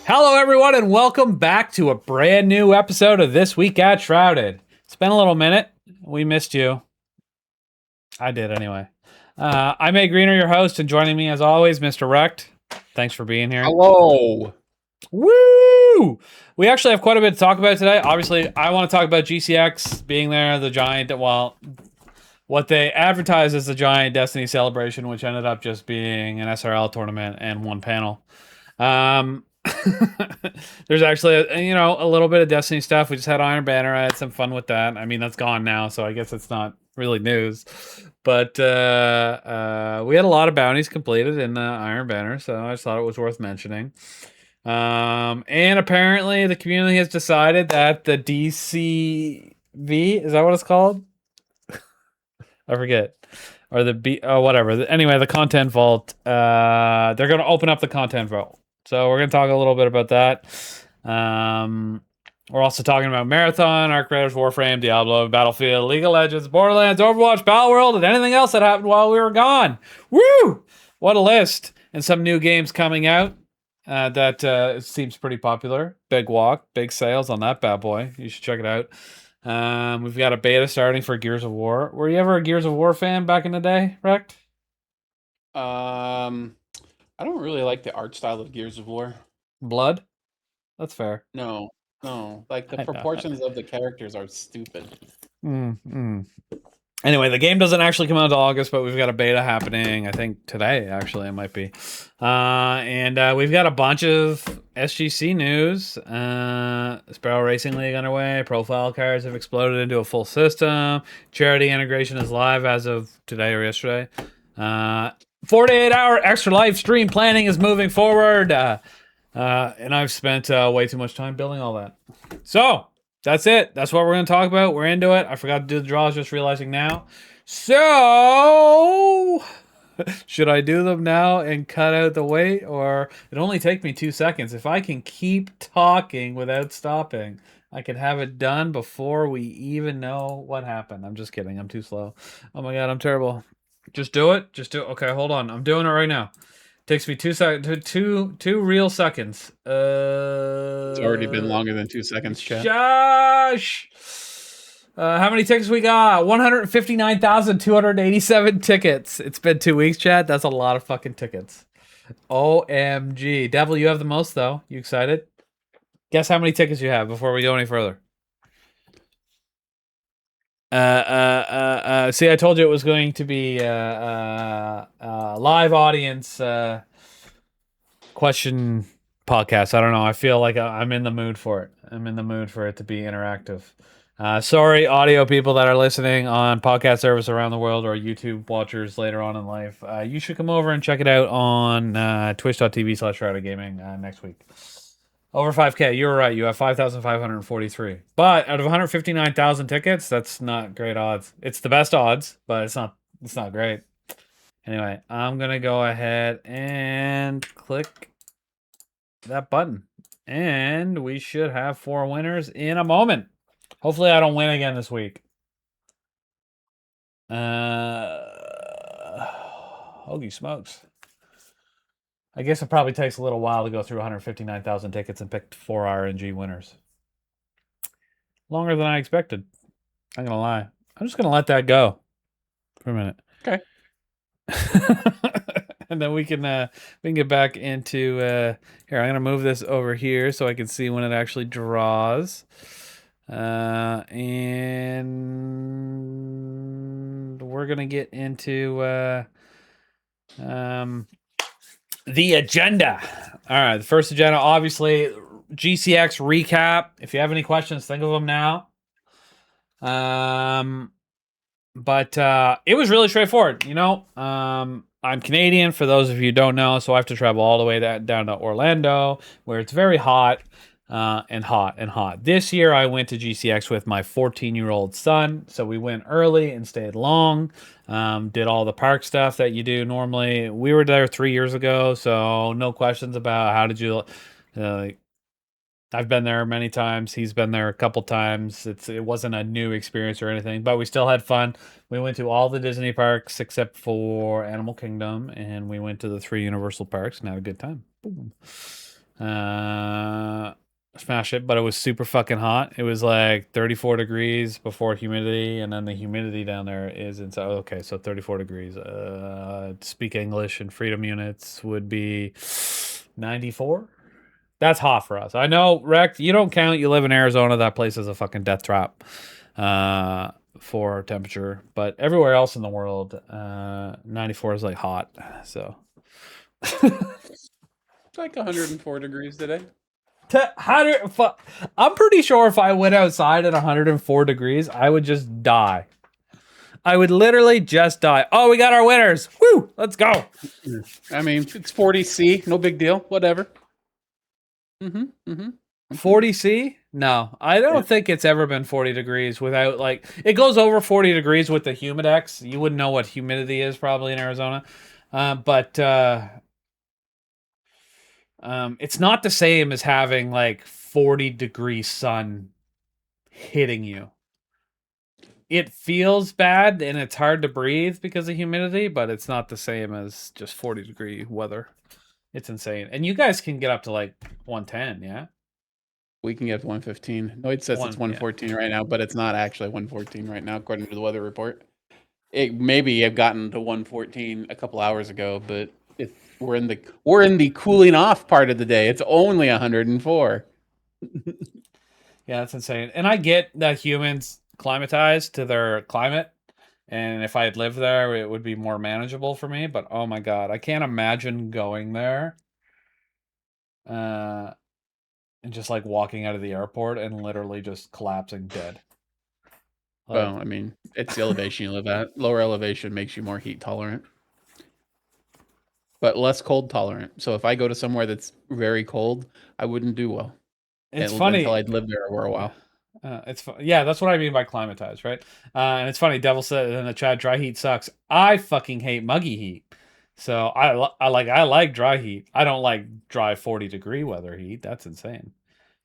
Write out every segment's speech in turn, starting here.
Hello, everyone, and welcome back to a brand new episode of This Week at Shrouded. It's been a little minute. We missed you. I did anyway. I'm AGreener, your host, and joining me as always, Mr. Wrecked. Thanks for being here. Hello. Woo! We actually have quite a bit to talk about today. Obviously, I want to talk about GCX being there, the giant, well, what they advertised as the giant Destiny celebration, which ended up just being an SRL tournament and one panel. There's actually a little bit of Destiny stuff. We just had Iron Banner. I had some fun with that. I mean, that's gone now, so I guess it's not really news. But we had a lot of bounties completed in the Iron Banner, so I just thought it was worth mentioning. And apparently the community has decided that the DCV, is that what it's called? I forget. Or the whatever. Anyway, the content vault. They're going to open up the content vault. So we're going to talk a little bit about that. We're also talking about Marathon, Arc Raiders, Warframe, Diablo, Battlefield, League of Legends, Borderlands, Overwatch, Battle World, and anything else that happened while we were gone. Woo! What a list. And some new games coming out that seems pretty popular. Big Walk, big sales on that bad boy. You should check it out. We've got a beta starting for Gears of War. Were you ever a Gears of War fan back in the day, Rect? I don't really like the art style of Gears of War. Blood? That's fair. No. Like the proportions of the characters are stupid. Anyway, the game doesn't actually come out until August, but we've got a beta happening, I think today, actually, it might be. And we've got a bunch of SGC news. Sparrow Racing League underway. Profile cards have exploded into a full system. Charity integration is live as of today or yesterday. 48-hour extra live stream planning is moving forward. And I've spent way too much time building all that. So, that's it. That's what we're going to talk about. We're into it. I forgot to do the draws, just realizing now. So, should I do them now and cut out the wait? Or it only take me 2 seconds. If I can keep talking without stopping, I can have it done before we even know what happened. I'm just kidding. I'm too slow. Oh my God, I'm terrible. Just do it. Okay, hold on. I'm doing it right now. Takes me 2 seconds. Two real seconds. It's already been longer than 2 seconds, chat. Josh! How many tickets we got? 159,287 tickets. It's been 2 weeks, chat. That's a lot of fucking tickets. OMG. Devil, you have the most, though. You excited? Guess how many tickets you have before we go any further. See, I told you it was going to be live audience question podcast. I don't know. I feel like I'm in the mood for it. I'm in the mood for it to be interactive. Sorry, audio people that are listening on podcast service around the world or YouTube watchers later on in life. You should come over and check it out on twitch.tv/Shrouded Gaming next week. Over 5K. You were right. You have 5,543. But out of 159,000 tickets, that's not great odds. It's the best odds, but it's not great. Anyway, I'm going to go ahead and click that button. And we should have 4 winners in a moment. Hopefully I don't win again this week. Holy smokes. I guess it probably takes a little while to go through 159,000 tickets and pick 4 RNG winners. Longer than I expected. I'm going to lie. I'm just going to let that go for a minute. Okay. And then we can get back into here. I'm going to move this over here so I can see when it actually draws. And we're going to get into the agenda. All right, the first agenda, obviously, GCX recap. If you have any questions, think of them now. But it was really straightforward. I'm Canadian, for those of you who don't know, so I have to travel all the way down to Orlando, where it's very hot and hot. This year, I went to GCX with my 14-year-old son, so we went early and stayed long. Did all the park stuff that you do normally. We were there 3 years ago, so no questions about how did you. I've been there many times. He's been there a couple times. It wasn't a new experience or anything, but we still had fun. We went to all the Disney parks except for Animal Kingdom, and we went to the 3 Universal parks and had a good time. Boom. Smash it, but it was super fucking hot. It was like 34 degrees before humidity, and then the humidity down there is inside. Okay, so 34 degrees. Speak English in freedom units would be 94. That's hot for us. I know, Rex, you don't count. You live in Arizona. That place is a fucking death trap for temperature. But everywhere else in the world, 94 is like hot. So. It's like 104 degrees today. I'm pretty sure if I went outside at 104 degrees, I would just die. I would literally just die. Oh, we got our winners. Woo! Let's go. I mean, it's 40C. No big deal. Whatever. Mm-hmm. Mm-hmm. 40C? No, I don't think it's ever been 40 degrees without, like, it goes over 40 degrees with the humidex. You wouldn't know what humidity is probably in Arizona. But it's not the same as having like 40-degree sun hitting you. It feels bad and it's hard to breathe because of humidity, but it's not the same as just 40-degree weather. It's insane. And you guys can get up to like 110, yeah? We can get 115. No, it says it's 114 right now, but it's not actually 114 right now, according to the weather report. It maybe have gotten to 114 a couple hours ago, but we're in the cooling off part of the day. It's only 104. Yeah, that's insane. And I get that humans climatize to their climate. And if I had lived there, it would be more manageable for me. But oh my God, I can't imagine going there and just like walking out of the airport and literally just collapsing dead. Like, Well, I mean, it's the elevation you live at. Lower elevation makes you more heat tolerant, but less cold tolerant. So if I go to somewhere that's very cold, I wouldn't do well. it's Until funny. I'd lived there for a while. Yeah, that's what I mean by climatized, right? And it's funny. Devil said in the chat, dry heat sucks. I fucking hate muggy heat. So I like dry heat. I don't like dry 40-degree weather heat. That's insane.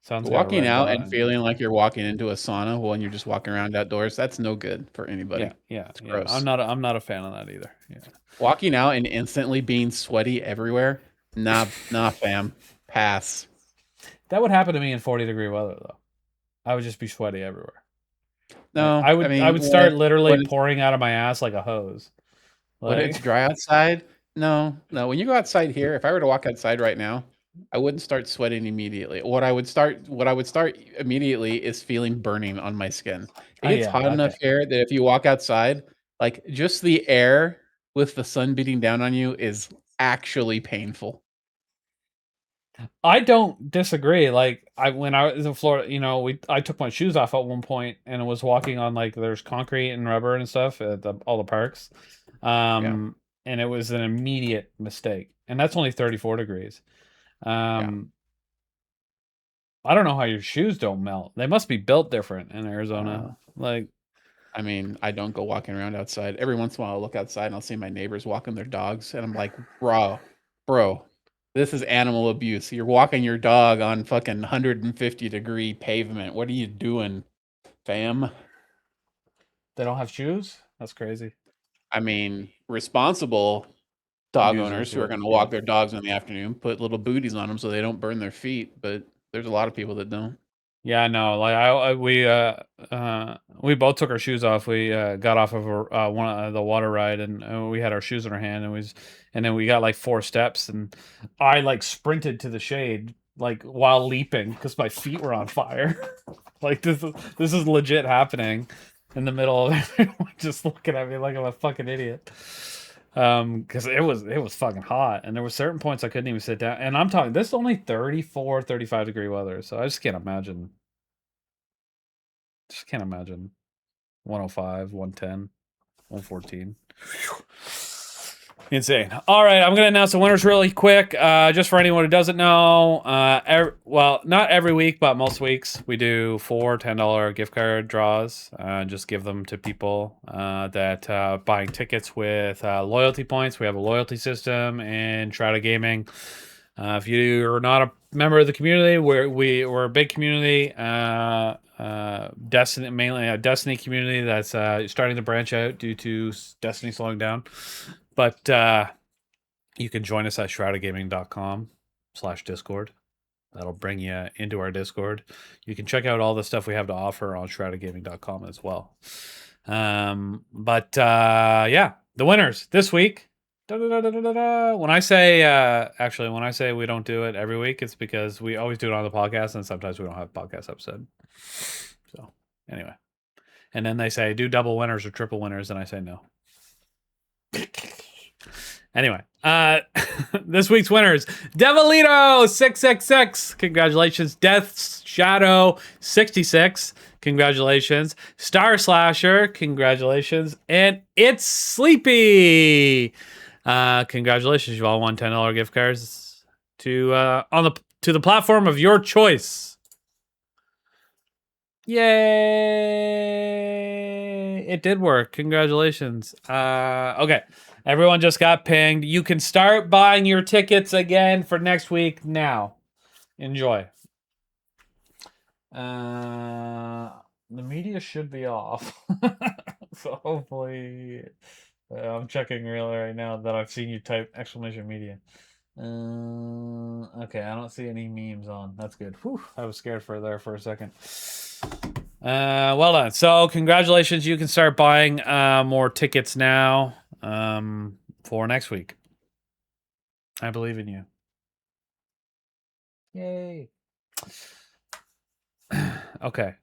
Sounds got a Walking red out dot and on. feeling like you're walking into a sauna when you're just walking around outdoors, that's no good for anybody. Yeah. It's Yeah. gross. I'm not a fan of that either. Yeah. Walking out and instantly being sweaty everywhere, nah, fam, pass. That would happen to me in 40-degree weather though. I would just be sweaty everywhere. Like No, I I mean, would start literally when it's pouring out of my ass like a hose. when it's Like dry outside, no. When you go outside here, if I were to walk outside right now, I wouldn't start sweating immediately. What I would start immediately is feeling burning on my skin. It oh gets yeah, hot enough okay. here that if you walk outside, like just the air with the sun beating down on you is actually painful. I don't disagree. Like when I was in Florida, I took my shoes off at one point and was walking on like there's concrete and rubber and stuff at all the parks. Yeah, And it was an immediate mistake. And that's only 34 degrees. yeah. Um I don't know how your shoes don't melt. They must be built different in Uh, Arizona. Like I mean, I don't go walking around outside. Every once in a while, I'll look outside and I'll see my neighbors walking their dogs, and I'm like, bro, this is animal abuse. You're walking your dog on fucking 150-degree pavement. What are you doing, fam? they don't have shoes? That's crazy. I mean, responsible dog Users owners who are would. going to Yeah. walk their dogs in the afternoon put little booties on them so they don't burn their feet, but there's a lot of people that don't. Yeah, no, like we both took our shoes off. We got off of one the water ride, and we had our shoes in our hand, and then we got like 4 steps, and I like sprinted to the shade like while leaping because my feet were on fire. Like this is legit happening in the middle of everyone just looking at me like I'm a fucking idiot. Because it was fucking hot, and there were certain points I couldn't even sit down. And I'm talking this is only 34, 35-degree weather, so I just can't imagine. Just can't imagine 105, 110, 114. Insane. All right, I'm going to announce the winners really quick. Just for anyone who doesn't know, not every week, but most weeks, we do 4 $10 gift card draws. Just give them to people that buying tickets with loyalty points. We have a loyalty system in Shrouded Gaming. If you're not a member of the community, we're a big community. Destiny, mainly a Destiny community that's starting to branch out due to Destiny slowing down. But you can join us at shroudedgaming.com/Discord. That'll bring you into our Discord. You can check out all the stuff we have to offer on shroudedgaming.com as well. Yeah, the winners this week. When I say when I say we don't do it every week, it's because we always do it on the podcast, and sometimes we don't have a podcast episode. So anyway, and then they say do double winners or triple winners, and I say no. Anyway, this week's winners: Devilito 666, congratulations. Death Shadow 66, congratulations. Star Slasher, congratulations, and It's Sleepy. Congratulations, you all won $10 gift cards to the platform of your choice. Yay! It did work. Congratulations. Okay. Everyone just got pinged. You can start buying your tickets again for next week now. Enjoy. The media should be off. So hopefully... I'm checking really right now that I've seen you type exclamation media. Okay, I don't see any memes on. That's good. Whew, I was scared for a second. Well done. So congratulations. You can start buying more tickets now for next week. I believe in you. Yay. Okay.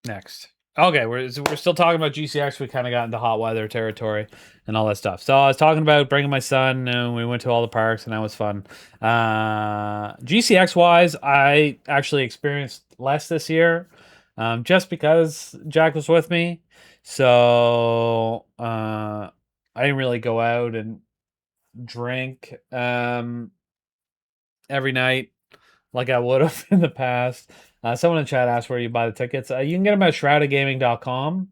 Next. Okay, we're still talking about GCX. We kind of got into hot weather territory and all that stuff. So I was talking about bringing my son, and we went to all the parks, and that was fun. GCX wise, I actually experienced less this year, just because Jack was with me. So I didn't really go out and drink every night like I would have in the past. Someone in chat asked where you buy the tickets. You can get them at shroudedgaming.com.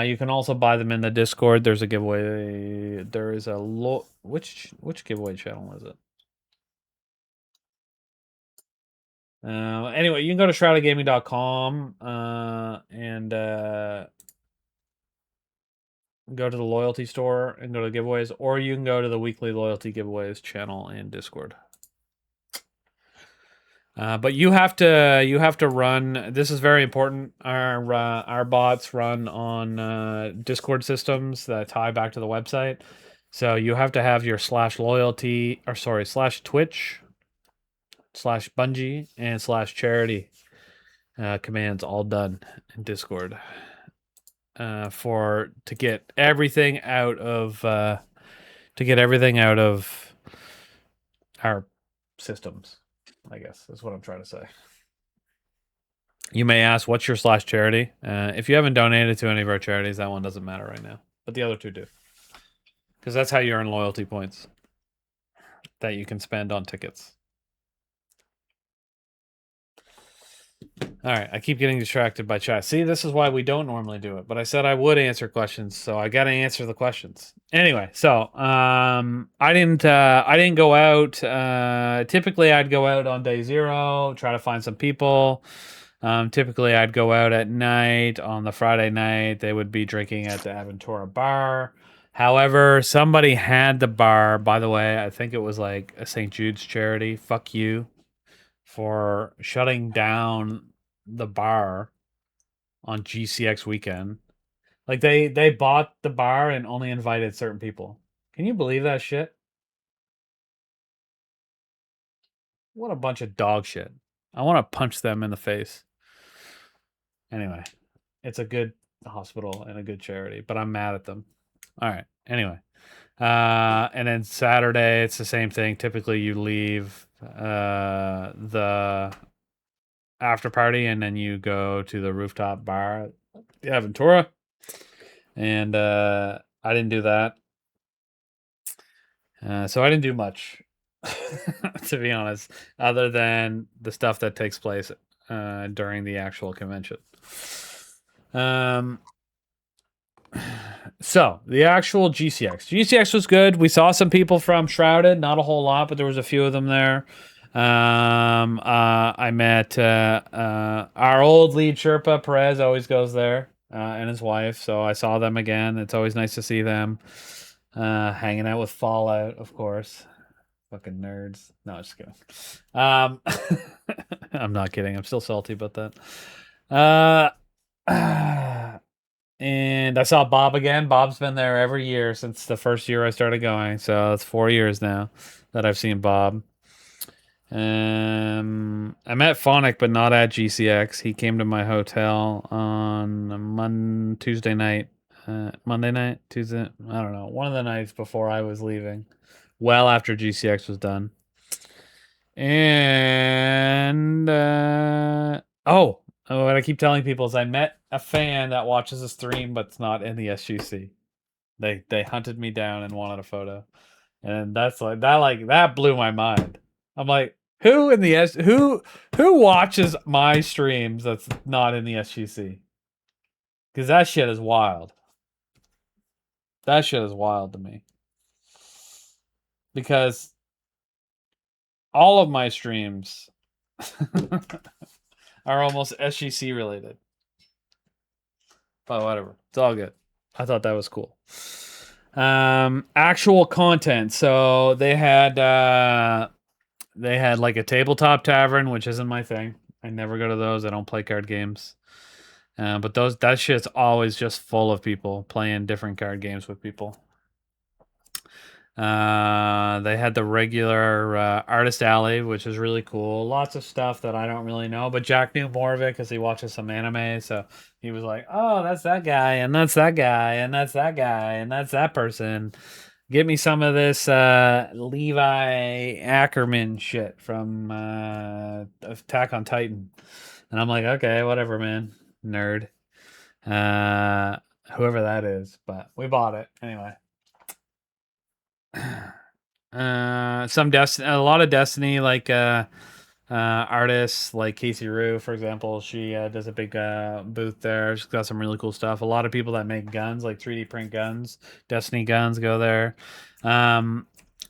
You can also buy them in the Discord. There's a giveaway. There is a which giveaway channel is it? Anyway, you can go to shroudedgaming.com and go to the loyalty store and go to giveaways, or you can go to the weekly loyalty giveaways channel in Discord. But you have to run. This is very important. Our bots run on Discord systems that tie back to the website. So you have to have your /loyalty /Twitch /Bungie and /charity commands all done in Discord to get everything out of our systems. I guess is what I'm trying to say. You may ask, what's your /charity? If you haven't donated to any of our charities, that one doesn't matter right now. But the other two do. Because that's how you earn loyalty points that you can spend on tickets. All right, I keep getting distracted by chat. See, this is why we don't normally do it. But I said I would answer questions, so I got to answer the questions. Anyway, so I didn't go out. Typically, I'd go out on day 0, try to find some people. Typically, I'd go out at night. On the Friday night, they would be drinking at the Aventura bar. However, somebody had the bar. By the way, I think it was like a St. Jude's charity. Fuck you for shutting down the bar on GCX weekend. Like they bought the bar and only invited certain people. Can you believe that shit? What a bunch of dog shit. I want to punch them in the face. Anyway, it's a good hospital and a good charity, but I'm mad at them. All right. Anyway. And then Saturday, it's the same thing. Typically, you leave the after party and then you go to the rooftop bar, the Aventura. And I didn't do that. So I didn't do much, to be honest, other than the stuff that takes place during the actual convention. So the actual GCX was good. We saw some people from Shrouded, not a whole lot, but there was a few of them there. I met our old lead Sherpa Perez, always goes there, and his wife. So I saw them again. It's always nice to see them. Hanging out with Fallout, of course. Fucking nerds. No, just kidding. I'm not kidding. I'm still salty about that. And I saw Bob again. Bob's been there every year since the first year I started going. So it's 4 years now that I've seen Bob. I met Phonic, but not at GCX. He came to my hotel on Tuesday night, Monday night, Tuesday. I don't know, one of the nights before I was leaving, well after GCX was done. And what I keep telling people is I met a fan that watches a stream but's not in the SGC. They hunted me down and wanted a photo, and that blew my mind. I'm like, who watches my streams that's not in the SGC? Because that shit is wild. That shit is wild to me. Because all of my streams are almost SGC related. But whatever. It's all good. I thought that was cool. Actual content. So they had like a tabletop tavern, which isn't my thing. I never go to those. I don't play card games. But that shit's always just full of people playing different card games with people. They had the regular Artist Alley, which is really cool. Lots of stuff that I don't really know, but Jack knew more of it because he watches some anime. So he was like, "Oh, that's that guy, and that's that guy, and that's that guy, and that's that person. Get me some of this Levi Ackerman shit from Attack on Titan." And I'm like, "Okay, whatever, man, nerd." Whoever that is, but we bought it anyway. A lot of Destiny, like artists like Casey Rue, for example. She does a big booth there. She's got some really cool stuff. A lot of people that make guns, like 3D print guns, Destiny guns, go there.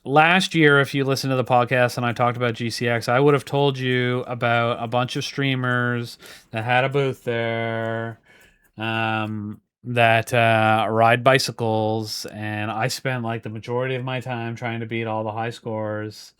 Last year, if you listen to the podcast and I talked about GCX, I would have told you about a bunch of streamers that had a booth there. That ride bicycles, and I spent like the majority of my time trying to beat all the high scores.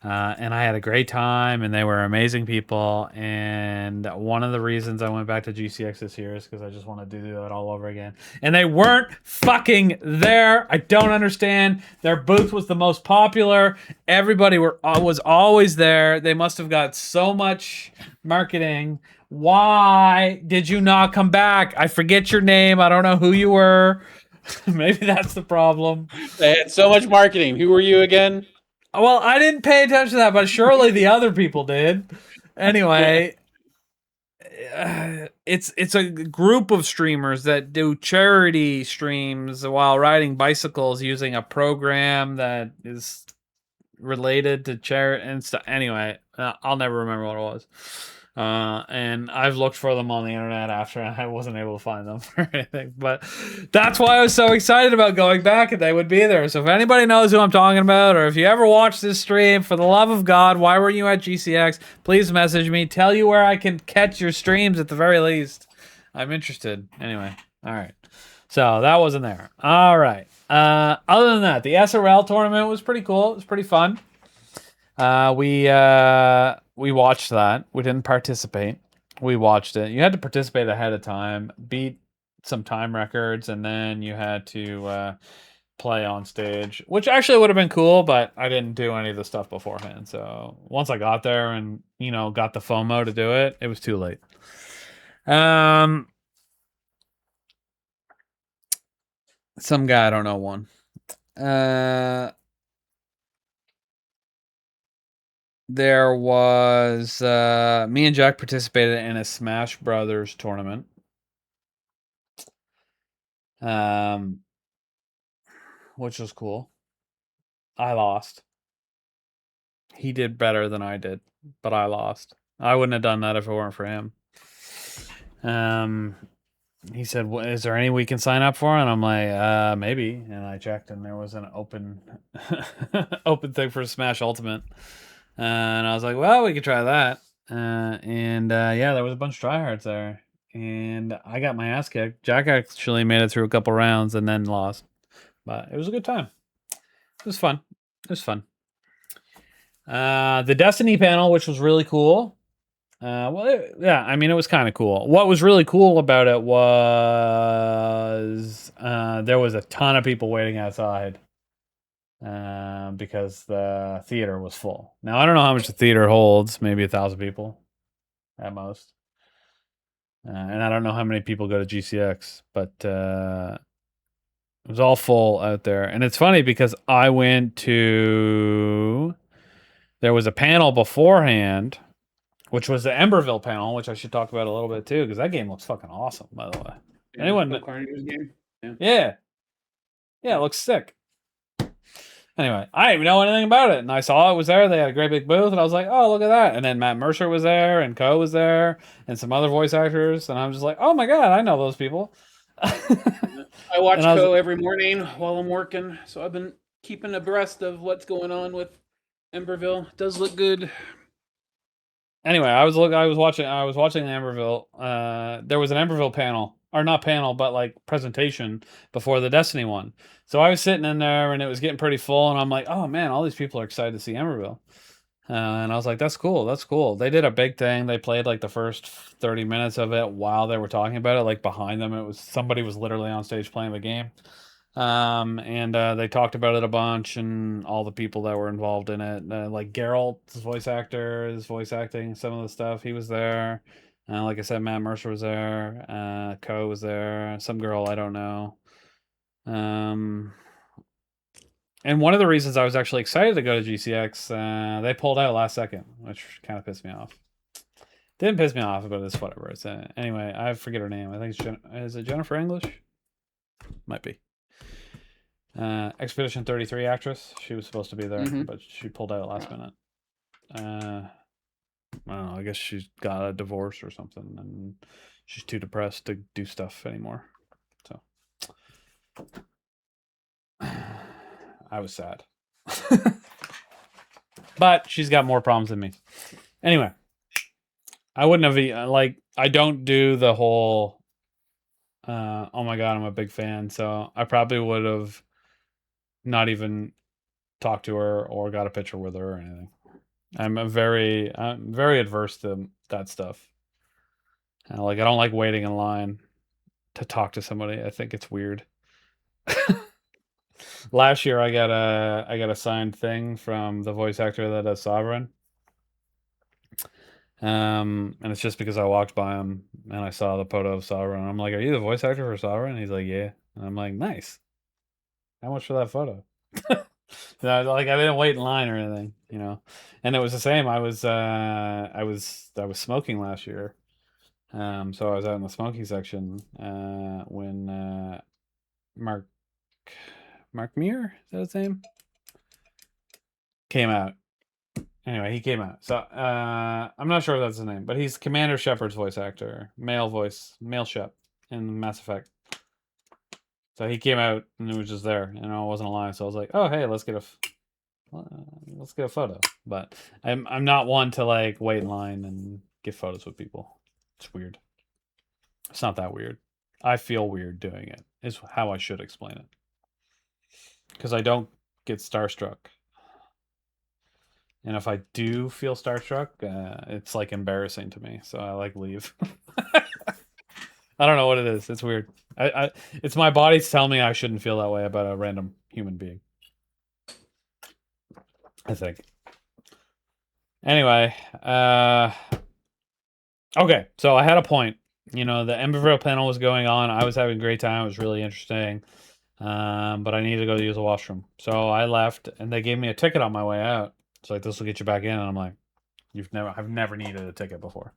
And I had a great time, and they were amazing people. And one of the reasons I went back to GCX this year is because I just wanted to do that all over again. And they weren't fucking there. I don't understand. Their booth was the most popular. Everybody was always there. They must have got so much marketing. Why did you not come back? I forget your name. I don't know who you were. Maybe that's the problem. They had so much marketing. Who were you again? Well, I didn't pay attention to that, but surely the other people did. Anyway, it's a group of streamers that do charity streams while riding bicycles using a program that is related to charity and stuff. Anyway, I'll never remember what it was. And I've looked for them on the internet after, and I wasn't able to find them or anything. But that's why I was so excited about going back, and they would be there. So if anybody knows who I'm talking about, or if you ever watched this stream, for the love of God, why were you at GCX? Please message me. Tell you where I can catch your streams at the very least. I'm interested. Anyway, all right. So that wasn't there. All right. Other than that, the SRL tournament was pretty cool. It was pretty fun. We watched that. We didn't participate. We watched it. You had to participate ahead of time, beat some time records, and then you had to play on stage, which actually would have been cool, but I didn't do any of the stuff beforehand. So once I got there and, got the FOMO to do it, it was too late. Some guy I don't know won. There was me and Jack participated in a Smash Brothers tournament. Which was cool. I lost. He did better than I did, but I lost. I wouldn't have done that if it weren't for him. He said, "Is there any we can sign up for?" And I'm like, maybe. And I checked, and there was an open open thing for Smash Ultimate. And I was like, well, we could try that. Yeah, there was a bunch of tryhards there. And I got my ass kicked. Jack actually made it through a couple rounds and then lost. But it was a good time. It was fun. It was fun. The Destiny panel, which was really cool. Yeah, I mean, it was kind of cool. What was really cool about it was there was a ton of people waiting outside because the theater was full. Now, I don't know how much the theater holds, maybe 1,000 people at most. And I don't know how many people go to GCX, but it was all full out there. And it's funny because I went to. There was a panel beforehand, which was the Emberville panel, which I should talk about a little bit too, because that game looks fucking awesome, by the way. Yeah, Anyone? Phil Carnegie game. Yeah. Yeah, it looks sick. Anyway, I didn't even know anything about it, and I saw it was there. They had a great big booth, and I was like, "Oh, look at that!" And then Matt Mercer was there, and Co was there, and some other voice actors, and I'm just like, "Oh my god, I know those people." I watch Co every morning while I'm working, so I've been keeping abreast of what's going on with Emberville. It does look good. Anyway, I was watching the Emberville. There was an Emberville panel, or not panel, but like presentation before the Destiny one. So I was sitting in there, and it was getting pretty full, and I'm like, "Oh man, all these people are excited to see Emberville." And I was like, "That's cool. That's cool." They did a big thing. They played like the first 30 minutes of it while they were talking about it. Like behind them, it was somebody was literally on stage playing the game. And they talked about it a bunch, and all the people that were involved in it, like Geralt's voice actor is voice acting some of the stuff. He was there. Like I said, Matt Mercer was there. Co was there. Some girl I don't know. And one of the reasons I was actually excited to go to GCX, they pulled out last second, which kind of pissed me off. Didn't piss me off, but it's whatever. It's anyway. I forget her name. I think is it Jennifer English? Might be. Expedition 33 actress. She was supposed to be there, but she pulled out last minute. I don't know. I guess she's got a divorce or something, and she's too depressed to do stuff anymore. So I was sad. But she's got more problems than me. Anyway, I wouldn't have like I don't do the whole oh my god, I'm a big fan, so I probably would have not even talked to her or got a picture with her or anything. I'm very adverse to that stuff. Like I don't like waiting in line to talk to somebody. I think it's weird. Last year I got a signed thing from the voice actor that does Sovereign. And it's just because I walked by him and I saw the photo of Sovereign. And I'm like, "Are you the voice actor for Sovereign?" And he's like, "Yeah." And I'm like, "Nice. How much for that photo?" Like I didn't wait in line or anything, you know. And it was the same. I was smoking last year. So I was out in the smoking section when Mark Muir, is that his name? Came out. Anyway, he came out. So I'm not sure if that's his name, but he's Commander Shepard's voice actor, male Shep in Mass Effect. So he came out and it was just there, and I wasn't alive. So I was like, "Oh, hey, let's get a photo." But I'm not one to like wait in line and get photos with people. It's weird. It's not that weird. I feel weird doing it. Is how I should explain it. Because I don't get starstruck. And if I do feel starstruck, it's like embarrassing to me. So I like leave. I don't know what it is. It's weird. It's my body's telling me I shouldn't feel that way about a random human being. I think. Anyway, okay. So I had a point. You know, the Emberville panel was going on. I was having a great time. It was really interesting. But I needed to go use the washroom. So I left, and they gave me a ticket on my way out. It's like, "This will get you back in." And I'm like, I've never needed a ticket before.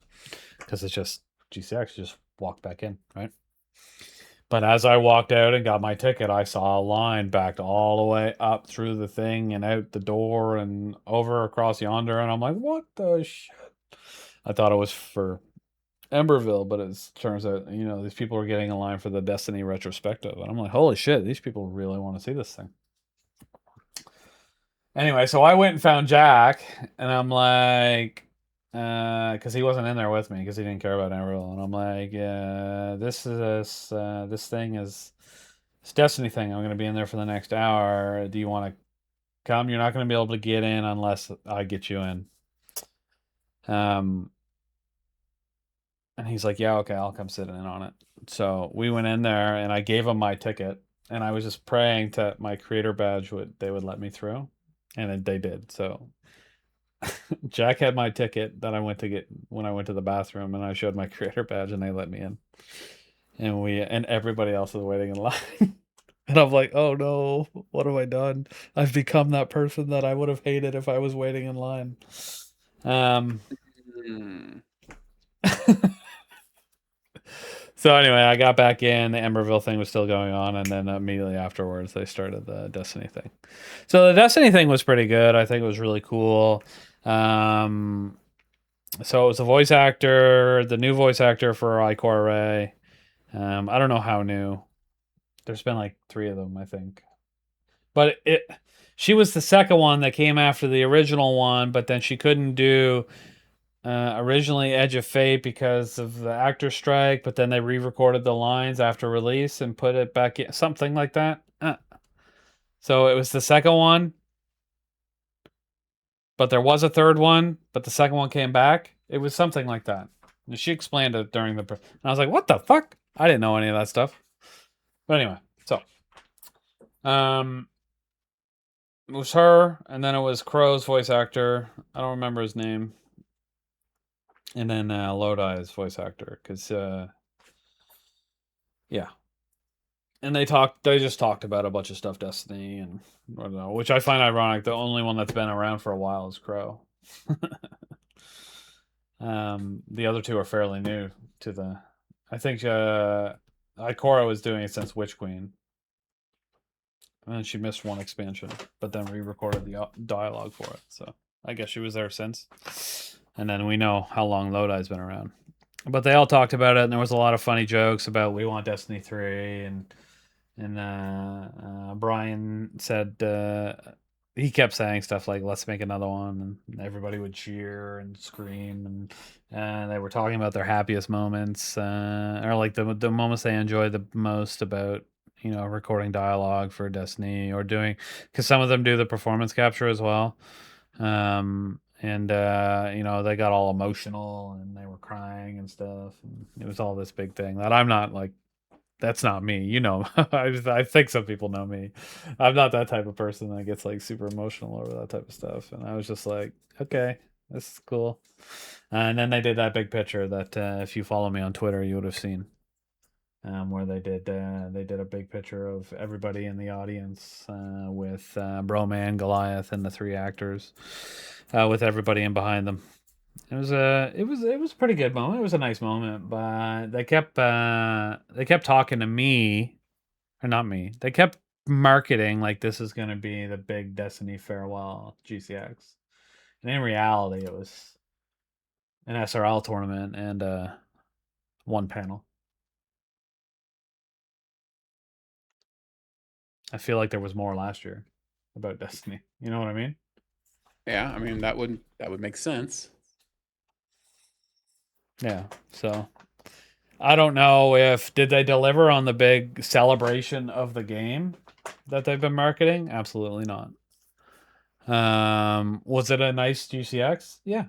Because it's just GCX, you just walk back in, right? But as I walked out and got my ticket, I saw a line backed all the way up through the thing and out the door and over across yonder. And I'm like, "What the shit?" I thought it was for Emberville, but it turns out, you know, these people were getting in line for the Destiny retrospective. And I'm like, "Holy shit, these people really want to see this thing." Anyway, so I went and found Jack, and I'm like, because he wasn't in there with me because he didn't care about Amarillo, and I'm like, this thing is this Destiny thing. I'm going to be in there for the next hour. Do you want to come. You're not going to be able to get in unless I get you in. And he's like, yeah, okay, I'll come sit in on it. So we went in there, and I gave him my ticket, and I was just praying to my creator badge they would let me through, and they did. So Jack had my ticket that I went to get when I went to the bathroom, and I showed my creator badge, and they let me in. And everybody else was waiting in line. And I'm like, oh no, what have I done? I've become that person that I would have hated if I was waiting in line. So anyway, I got back in. The Emberville thing was still going on, and then immediately afterwards, they started the Destiny thing. So the Destiny thing was pretty good. I think it was really cool. So it was the voice actor, the new voice actor for Ikora Ray. I don't know how new. There's been like 3 of them, I think. But she was the second one that came after the original one, but then she couldn't do originally Edge of Fate because of the actor strike, but then they re-recorded the lines after release and put it back in, something like that. So it was the second one, but there was a third one, but the second one came back. It was something like that. And she explained it during the. And I was like, "What the fuck?" I didn't know any of that stuff. But anyway, so it was her, and then it was Crow's voice actor. I don't remember his name. And then Lodi's voice actor, because yeah, and they just talked about a bunch of stuff, Destiny, and I don't know, which I find ironic. The only one that's been around for a while is Crow. The other 2 are fairly new to the. I think Ikora was doing it since Witch Queen, and then she missed one expansion, but then re-recorded the dialogue for it. So I guess she was there since. And then we know how long Lodi's been around. But they all talked about it, and there was a lot of funny jokes about we want Destiny 3, and Brian said he kept saying stuff like let's make another one, and everybody would cheer and scream, and they were talking about their happiest moments, or like the moments they enjoyed the most about recording dialogue for Destiny, or doing, because some of them do the performance capture as well. And they got all emotional and they were crying and stuff, and it was all this big thing that I'm not like. That's not me, I think some people know me. I'm not that type of person that gets like super emotional over that type of stuff, and I was just like, okay, this is cool. And then they did that big picture that if you follow me on Twitter, you would have seen, where they did a big picture of everybody in the audience, with Broman, Goliath, and the 3 actors, with everybody in behind them. It was a pretty good moment. It was a nice moment, but they kept talking to me, or not me. They kept marketing like this is going to be the big Destiny farewell GCX, and in reality, it was an SRL tournament and one panel. I feel like there was more last year about Destiny. You know what I mean? Yeah, I mean that would make sense. Yeah. So I don't know if did they deliver on the big celebration of the game that they've been marketing? Absolutely not. Was it a nice GCX? Yeah,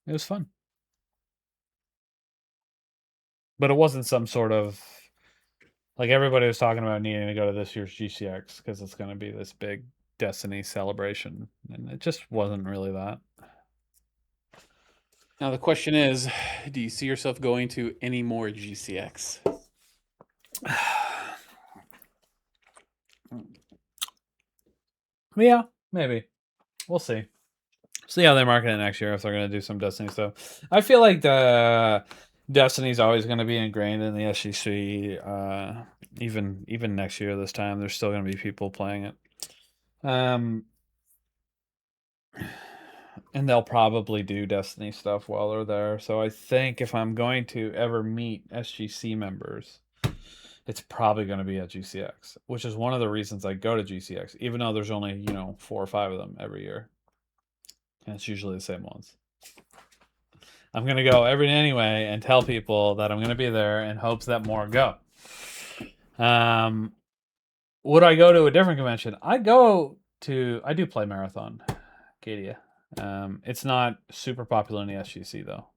it was fun. But it wasn't some sort of like everybody was talking about needing to go to this year's GCX because it's going to be this big Destiny celebration, and it just wasn't really that. Now the question is, do you see yourself going to any more GCX? Yeah, maybe. We'll see. See how they market it next year if they're going to do some Destiny stuff. I feel like the Destiny's always going to be ingrained in the SEC. Even next year, this time, there's still going to be people playing it. And they'll probably do Destiny stuff while they're there. So I think if I'm going to ever meet SGC members, it's probably going to be at GCX, which is one of the reasons I go to GCX, even though there's only 4 or 5 of them every year, and it's usually the same ones. I'm going to go every day anyway and tell people that I'm going to be there in hopes that more go. Would I go to a different convention? I go I do play Marathon, Cadia. It's not super popular in the SGC though.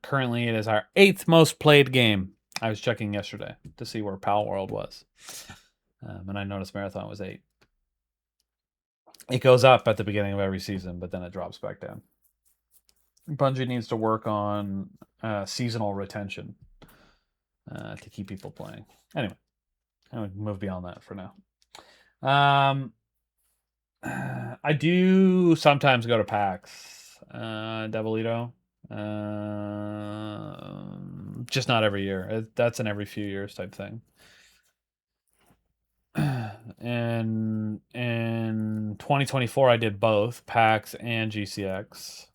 Currently, it is our 8th most played game. I was checking yesterday to see where Pal World was, and I noticed Marathon was 8. It goes up at the beginning of every season, but then it drops back down. Bungie needs to work on seasonal retention to keep people playing. Anyway, I would move beyond that for now. I do sometimes go to PAX, Devilito. Just not every year. That's an every few years type thing. And in 2024, I did both PAX and GCX.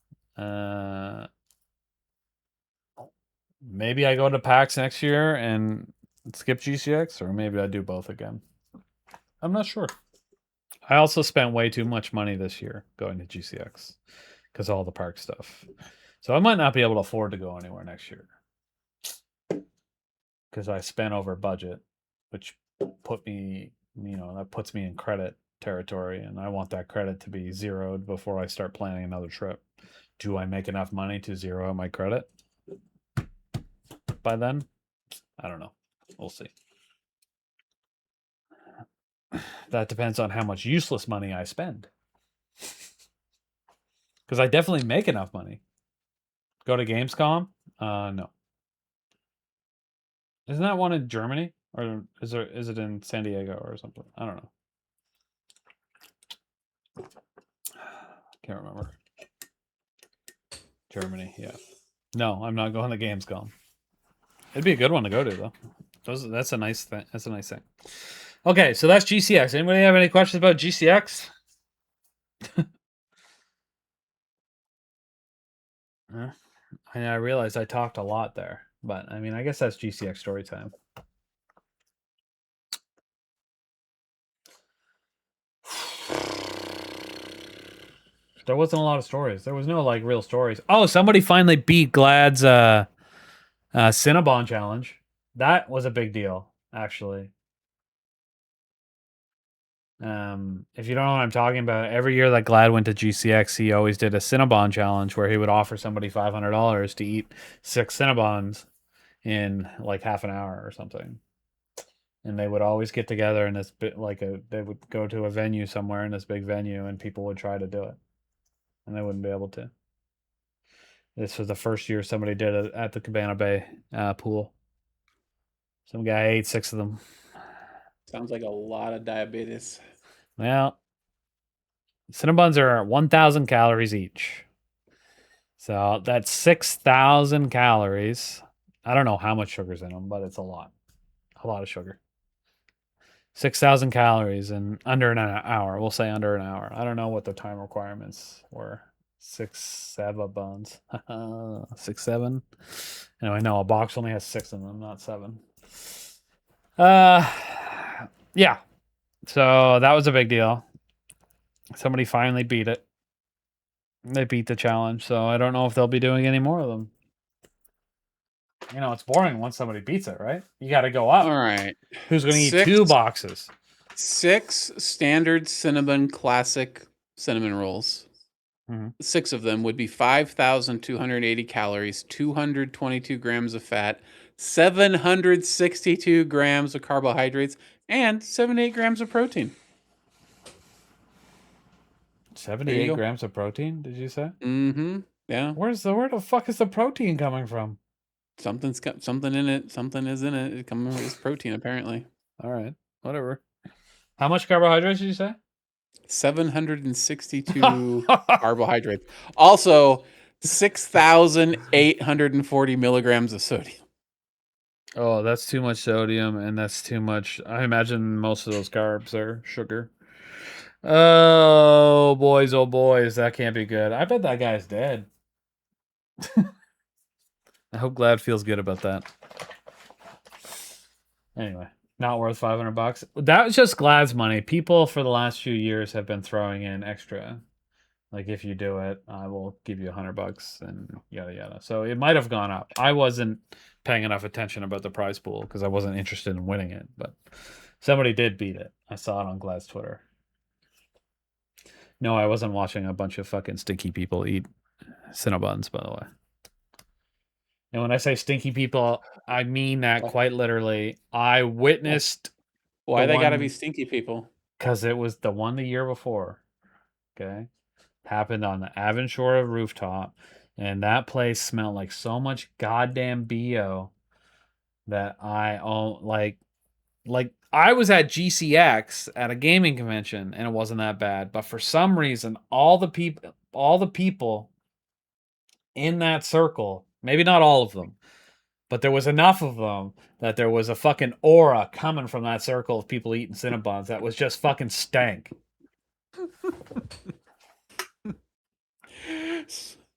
Maybe I go to PAX next year and skip GCX, or maybe I do both again. I'm not sure. I also spent way too much money this year going to GCX because of all the park stuff. So I might not be able to afford to go anywhere next year because I spent over budget, which put me, that puts me in credit territory, and I want that credit to be zeroed before I start planning another trip. Do I make enough money to zero out my credit by then? I don't know. We'll see. That depends on how much useless money I spend. Because I definitely make enough money. Go to Gamescom? No. Isn't that one in Germany? Or is it in San Diego or something? I don't know. Can't remember. Germany, yeah. No, I'm not going to Gamescom. It'd be a good one to go to, though. That's a nice thing. That's a nice thing. Okay, so that's GCX. Anybody have any questions about GCX? I realized I talked a lot there, but I mean, I guess that's GCX story time. There wasn't a lot of stories. There was no like real stories. Oh, somebody finally beat Glad's Cinnabon challenge. That was a big deal, actually. If you don't know what I'm talking about, every year that Glad went to GCX, he always did a Cinnabon challenge where he would offer somebody $500 to eat 6 Cinnabons in like half an hour or something. And they would always get together in this bit they would go to a venue somewhere in this big venue, and people would try to do it, and they wouldn't be able to. This was the first year somebody did it at the Cabana Bay pool. Some guy ate 6 of them. Sounds like a lot of diabetes. Well, Cinnabons are 1,000 calories each. So that's 6,000 calories. I don't know how much sugar's in them, but it's a lot. A lot of sugar. 6,000 calories in under an hour. We'll say under an hour. I don't know what the time requirements were. 6, 7 buns. 6, 7. Anyway, no, a box only has 6 in them, not 7. Yeah. So that was a big deal. Somebody finally beat it. They beat the challenge, so I don't know if they'll be doing any more of them. It's boring once somebody beats it, right? You got to go up. All right. Who's going to eat 2 boxes? 6 standard cinnamon classic cinnamon rolls. 6 of them would be 5,280 calories, 222 grams of fat, 762 grams of carbohydrates, and 78 grams of protein. 78 grams of protein, did you say? Mm-hmm. Yeah. Where the fuck is the protein coming from? Something's got something in it. Something is in it. It comes with protein, apparently. All right. Whatever. How much carbohydrates did you say? 762 carbohydrates. Also, 6,840 milligrams of sodium. Oh, that's too much sodium, and that's too much. I imagine most of those carbs are sugar. Oh, boys, that can't be good. I bet that guy's dead. I hope Glad feels good about that. Anyway, not worth $500. That was just Glad's money. People for the last few years have been throwing in extra. Like, if you do it, I will give you $100 and yada yada. So it might have gone up. I wasn't paying enough attention about the prize pool because I wasn't interested in winning it. But somebody did beat it. I saw it on Glad's Twitter. No, I wasn't watching a bunch of fucking stinky people eat Cinnabons, by the way. And when I say stinky people, I mean that quite literally. I witnessed Why the they gotta be one stinky people? because it was the one the year before. Okay. Happened on the Aventura rooftop. And that place smelled like so much goddamn BO that I like I was at GCX at a gaming convention and it wasn't that bad, but for some reason all the people in that circle, maybe not all of them, but there was enough of them that there was a fucking aura coming from that circle of people eating Cinnabons that was just fucking stank.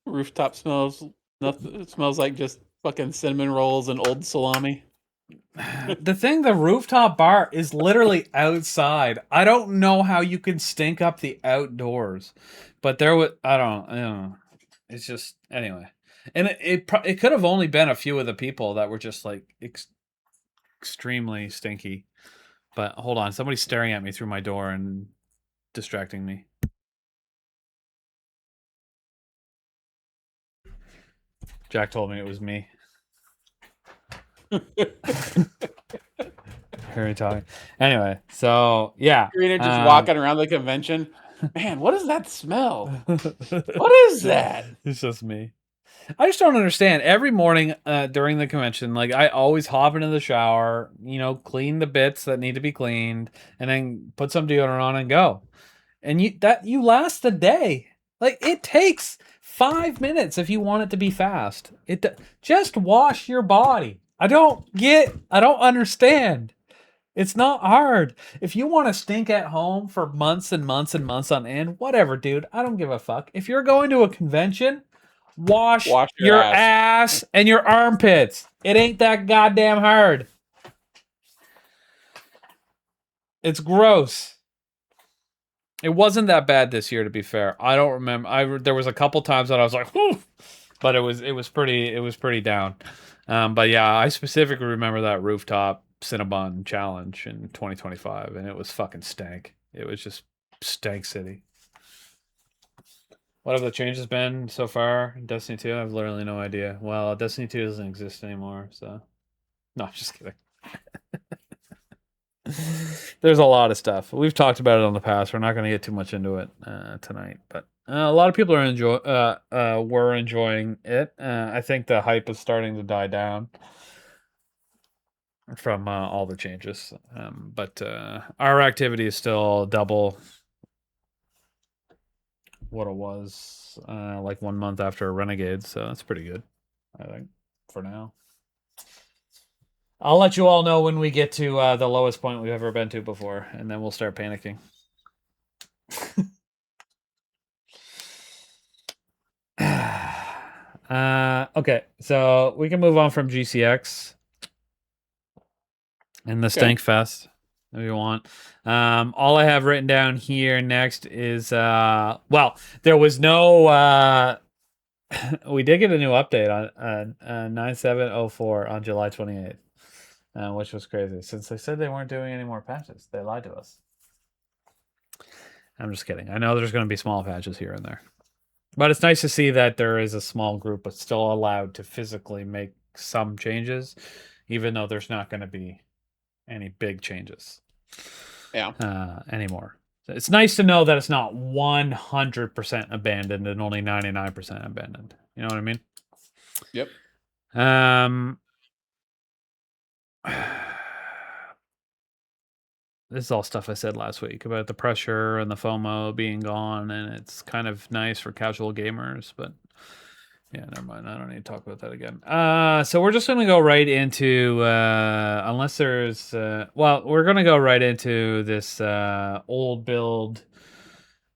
Rooftop smells. Nothing. It smells like just fucking cinnamon rolls and old salami. The rooftop bar is literally outside. I don't know how you can stink up the outdoors, but there was I don't know. It's just anyway, and it could have only been a few of the people that were just like extremely stinky. But hold on, somebody's staring at me through my door and distracting me. Jack told me it was me. Hear me talking. Anyway, so yeah, You're just walking around the convention. Man, what does that smell? What is that? It's just me. I just don't understand. Every morning during the convention, like I always hop into the shower, clean the bits that need to be cleaned, and then put some deodorant on and go. And you last the day. Like it takes 5 minutes if you want it to be fast. Just wash your body. I don't understand. It's not hard. If you want to stink at home for months and months and months on end, whatever, dude. I don't give a fuck. If you're going to a convention, wash your your ass and your armpits. It ain't that goddamn hard. It's gross. It wasn't that bad this year, to be fair. I don't remember. There was a couple times that I was like, whew, but it was pretty down. But yeah, I specifically remember that rooftop Cinnabon challenge in 2025, and it was fucking stank. It was just stank city. What have the changes been so far in Destiny 2? I have literally no idea. Well, Destiny 2 doesn't exist anymore, so no, I'm just kidding. There's a lot of stuff. We've talked about it in the past. We're not going to get too much into it tonight, but a lot of people were enjoying it. I think the hype is starting to die down from all the changes. But our activity is still double what it was like 1 month after Renegade, so that's pretty good, I think, for now. I'll let you all know when we get to the lowest point we've ever been to before, and then we'll start panicking. Okay, so we can move on from GCX and the Stank Fest if you want. All I have written down here next is well, there was no we did get a new update on 9704 on July 28th, which was crazy since they said they weren't doing any more patches. They lied to us. I'm just kidding. I know there's going to be small patches here and there. But it's nice to see that there is a small group but still allowed to physically make some changes, even though there's not going to be any big changes anymore. It's nice to know that it's not 100% abandoned and only 99% abandoned. You know what I mean? Yep. This is all stuff I said last week about the pressure and the FOMO being gone, and it's kind of nice for casual gamers, but yeah, never mind. I don't need to talk about that again. So we're just going to go right into, unless there's, well, we're going to go right into this old build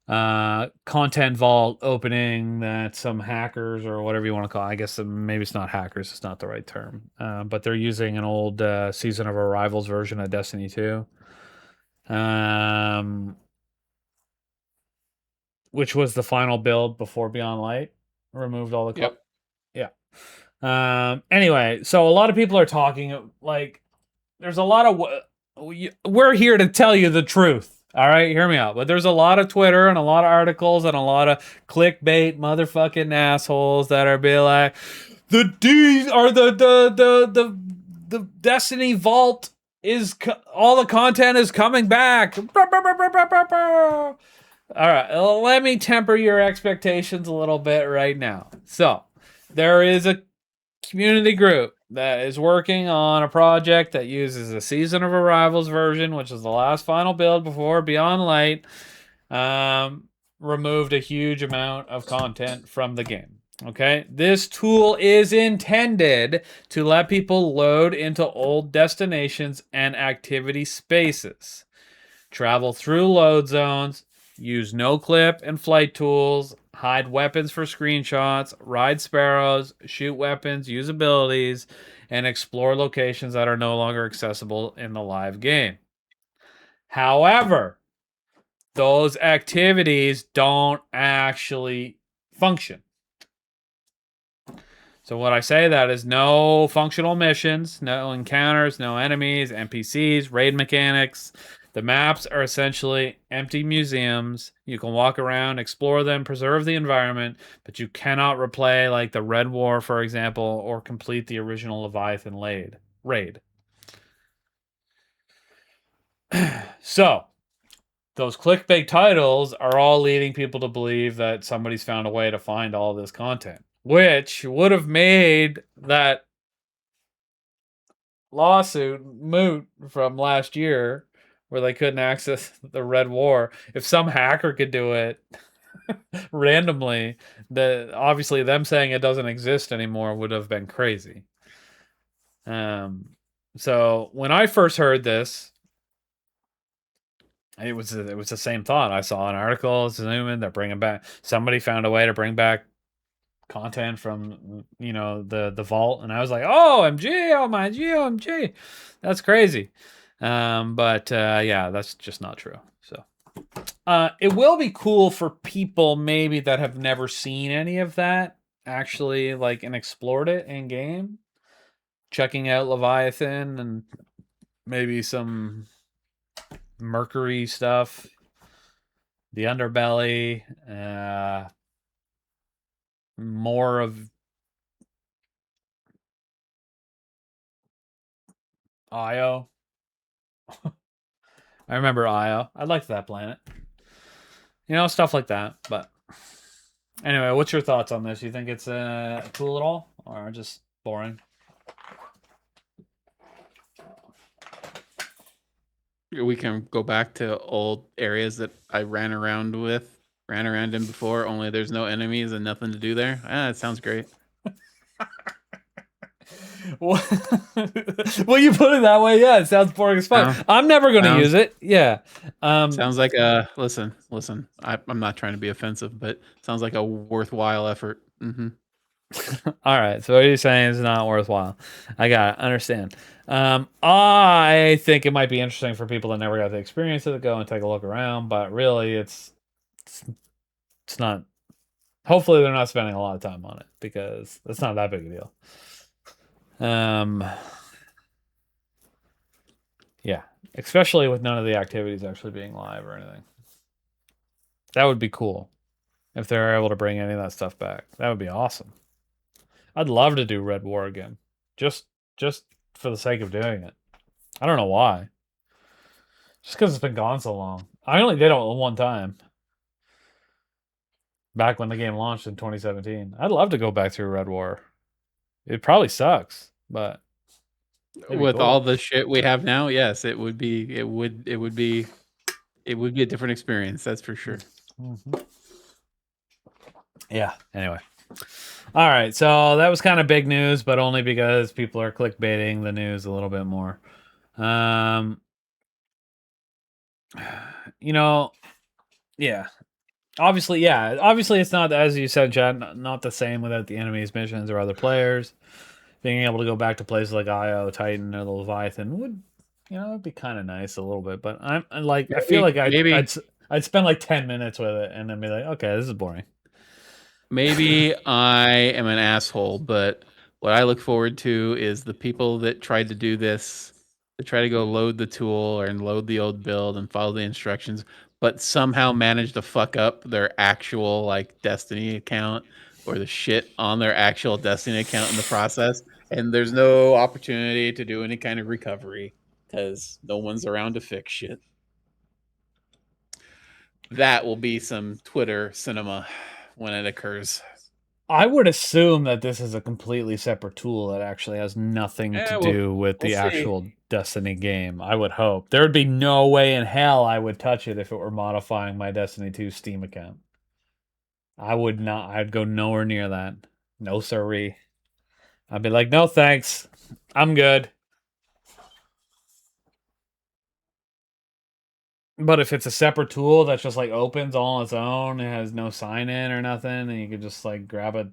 content vault opening that some hackers or whatever you want to call it. I guess maybe it's not hackers. It's not the right term. But they're using an old Season of Arrivals version of Destiny 2. Which was the final build before Beyond Light removed all the anyway, so a lot of people are talking like there's a lot of we're here to tell you the truth. All right, hear me out. But there's a lot of Twitter and a lot of articles and a lot of clickbait motherfucking assholes that are be like, the D or the Destiny Vault is all the content is coming back. All right, let me temper your expectations a little bit right now. So, there is a community group that is working on a project that uses a Season of Arrivals version, which is the last final build before Beyond Light removed a huge amount of content from the game. Okay, this tool is intended to let people load into old destinations and activity spaces, travel through load zones, use no clip and flight tools, hide weapons for screenshots, ride Sparrows, shoot weapons, use abilities, and explore locations that are no longer accessible in the live game. However, those activities don't actually function. So what I say that is no functional missions, no encounters, no enemies, NPCs, raid mechanics. The maps are essentially empty museums. You can walk around, explore them, preserve the environment, but you cannot replay like the Red War, for example, or complete the original Leviathan raid. So, those clickbait titles are all leading people to believe that somebody's found a way to find all this content, which would have made that lawsuit moot from last year where they couldn't access the Red War. If some hacker could do it randomly, obviously them saying it doesn't exist anymore would have been crazy. So when I first heard this, it was the same thought. I saw an article, Zoom, they're bringing back. Somebody found a way to bring back content from the vault, and I was like, OMG, oh my OMG, that's crazy. But yeah, that's just not true. So it will be cool for people maybe that have never seen any of that actually like and explored it in game, checking out Leviathan and maybe some Mercury stuff, the underbelly, more of Io. I remember Io. I liked that planet. Stuff like that. But anyway, what's your thoughts on this? You think it's cool at all, or just boring? We can go back to old areas that I ran around in before, only there's no enemies and nothing to do there. It sounds great. Well, you put it that way, yeah, it sounds boring as fuck. I'm never going to use it. Yeah. Sounds like listen. I'm not trying to be offensive, but sounds like a worthwhile effort. Mm-hmm. All right. So what you're saying is not worthwhile. I got it. Understand. I think it might be interesting for people that never got the experience of it, go and take a look around, but really it's not. Hopefully they're not spending a lot of time on it because it's not that big a deal. Yeah, especially with none of the activities actually being live or anything. That would be cool if they're able to bring any of that stuff back. That would be awesome. I'd love to do Red War again, just for the sake of doing it. I don't know why. Just because it's been gone so long. I only did it one time. Back when the game launched in 2017. I'd love to go back through Red War. It probably sucks, but with cool. All the shit we have now, yes, it would be a different experience, that's for sure. Mm-hmm. Yeah, anyway. All right, so that was kind of big news, but only because people are clickbaiting the news a little bit more. Yeah. Obviously it's not, as you said, Chad, not the same without the enemies, missions, or other players. Being able to go back to places like Io, Titan, or the Leviathan would, it'd be kind of nice a little bit. But I feel like I'd spend like 10 minutes with it and then be like, okay, this is boring. Maybe I am an asshole, but what I look forward to is the people that tried to do this to try to go load the tool or load the old build and follow the instructions, but somehow manage to fuck up their actual like Destiny account or the shit on their actual Destiny account in the process. And there's no opportunity to do any kind of recovery because no one's around to fix shit. That will be some Twitter cinema when it occurs. I would assume that this is a completely separate tool that actually has nothing to do with the actual Destiny game. I would hope. There would be no way in hell I would touch it if it were modifying my Destiny 2 Steam account. I would not. I'd go nowhere near that. No siree. I'd be like, no thanks. I'm good. But if it's a separate tool that just like opens all on its own, it has no sign in or nothing, and you could just like grab a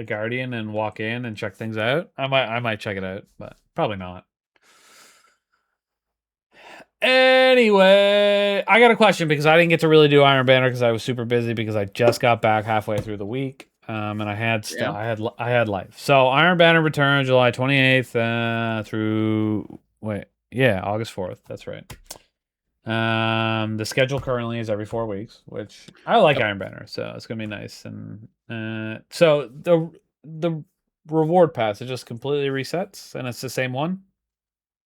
Guardian and walk in and check things out, I might check it out, but probably not. Anyway, I got a question because I didn't get to really do Iron Banner because I was super busy because I just got back halfway through the week, and I had I had life. So Iron Banner returns July 28th through August 4th. That's right. The schedule currently is every 4 weeks, which I like Iron Banner, so it's gonna be nice. And so the reward pass, it just completely resets and it's the same one.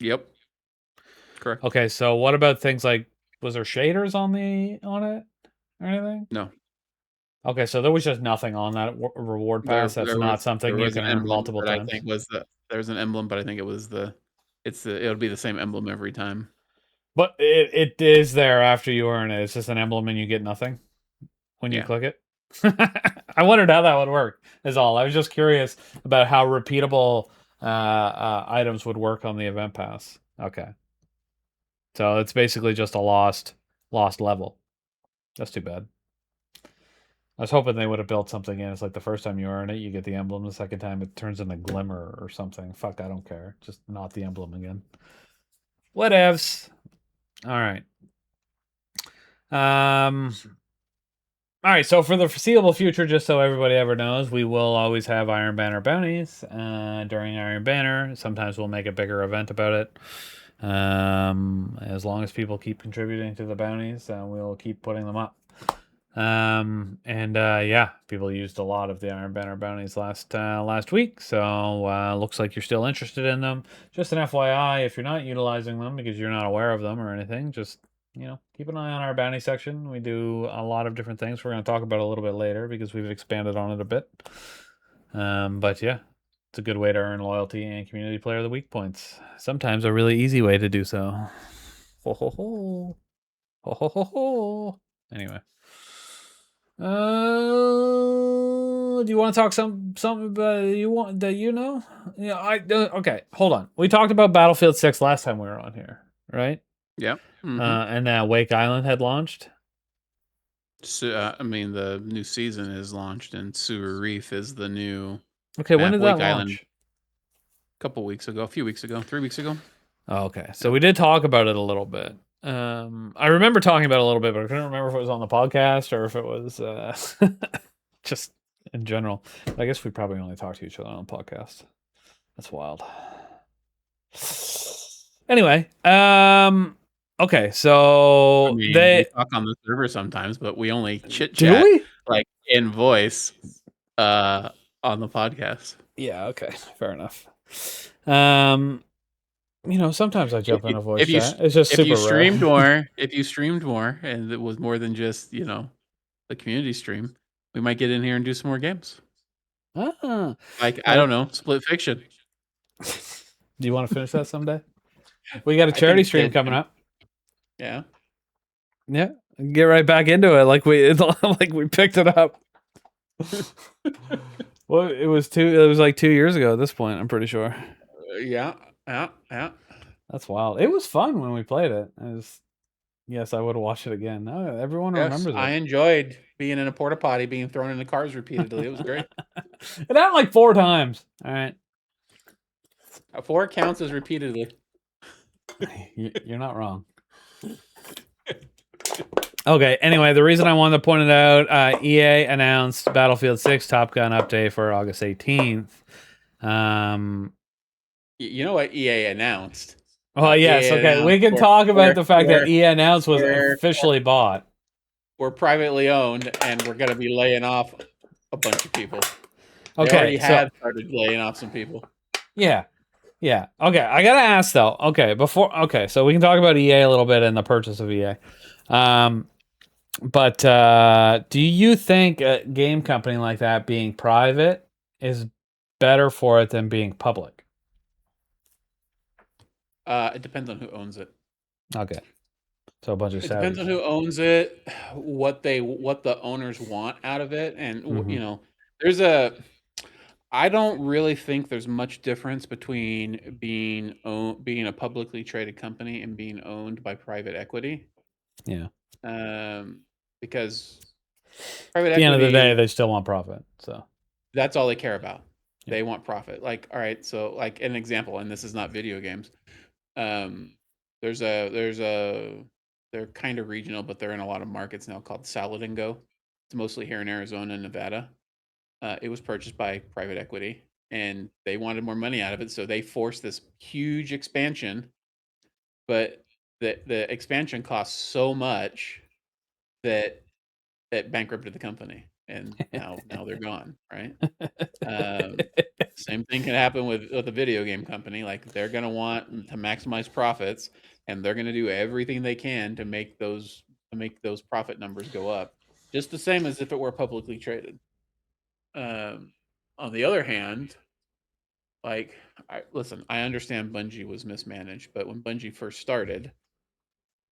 Yep. Correct. Okay, so what about things like, was there shaders on it or anything? No. Okay, so there was just nothing on that reward pass. That's not something you can earn multiple times. I think there's an emblem, but I think it'll be the same emblem every time. But it is there after you earn it. It's just an emblem and you get nothing when you click it. I wondered how that would work, is all. I was just curious about how repeatable items would work on the event pass. Okay. So it's basically just a lost level. That's too bad. I was hoping they would have built something in. It's like the first time you earn it, you get the emblem. The second time, it turns into glimmer or something. Fuck, I don't care. Just not the emblem again. Whatevs. All right. All right, so for the foreseeable future, just so everybody ever knows, we will always have Iron Banner bounties during Iron Banner. Sometimes we'll make a bigger event about it. As long as people keep contributing to the bounties, we'll keep putting them up. People used a lot of the Iron Banner bounties last week, so looks like you're still interested in them. Just an FYI, if you're not utilizing them because you're not aware of them or anything, just keep an eye on our bounty section. We do a lot of different things. We're going to talk about it a little bit later because we've expanded on it a bit. But yeah, it's a good way to earn loyalty and community player of the week points. Sometimes a really easy way to do so. Ho ho ho. Ho ho ho ho. Anyway. Do you want to talk something about Yeah, okay, hold on. We talked about Battlefield 6 last time we were on here, right? Yeah. Mm-hmm. And Wake Island had launched. So, the new season is launched, and Sewer Reef is the new. Okay, when did that launch? A few weeks ago, 3 weeks ago. Oh, okay, so we did talk about it a little bit. I remember talking about it a little bit, but I couldn't remember if it was on the podcast or if it was just in general. I guess we probably only talked to each other on the podcast. That's wild. Anyway, okay, so we talk on the server sometimes, but we only chit chat like in voice on the podcast. Yeah, okay, fair enough. Sometimes I jump in a voice chat. It's just super rare. If you streamed more, and it was more than just the community stream, we might get in here and do some more games. I don't know, Split Fiction. Do you want to finish that someday? We got a charity stream coming up. Yeah. Yeah. Get right back into it like we picked it up. Well, it was like 2 years ago at this point, I'm pretty sure. Yeah. That's wild. It was fun when we played it. Yes, I would watch it again. No, everyone remembers it. I enjoyed being in a porta potty, being thrown into cars repeatedly. It was great. It happened like 4 times. All right. 4 counts as repeatedly. You're not wrong. Okay, anyway, the reason I wanted to point it out, EA announced Battlefield 6 Top Gun update for August 18th. You know what EA announced? Oh yes, EA okay. We announced can talk about the fact that EA announced was we're officially bought. we're privately owned, and we're going to be laying off a bunch of people. They Okay, already so have started laying off some people. yeah, yeah. Okay, I gotta ask though. Okay, so we can talk about EA a little bit and the purchase of EA. But do you think a game company like that being private is better for it than being public? It depends on who owns it. Okay, so a bunch of It depends on who Saudis. owns it, what the owners want out of it, and Hmm. there's a. I don't really think there's much difference between being a publicly traded company and being owned by private equity. Yeah. Um, because private At the end of the day, equity, they still want profit. So that's all they care about. yeah. They want profit. Like, all right, so like an example, and this is not video games. Um, there's a they're kind of regional, but they're in a lot of markets now called Salad and Go. It's mostly here in Arizona and Nevada. It was purchased by private equity, and they wanted more money out of it, so they forced this huge expansion. But the expansion cost so much that that bankrupted the company, and now they're gone. Right. Um, Same thing can happen with a video game company. Like they're gonna want to maximize profits, and they're gonna do everything they can to make those profit numbers go up, just the same as if it were publicly traded. Um, on the other hand, like listen, I understand Bungie was mismanaged, but when Bungie first started,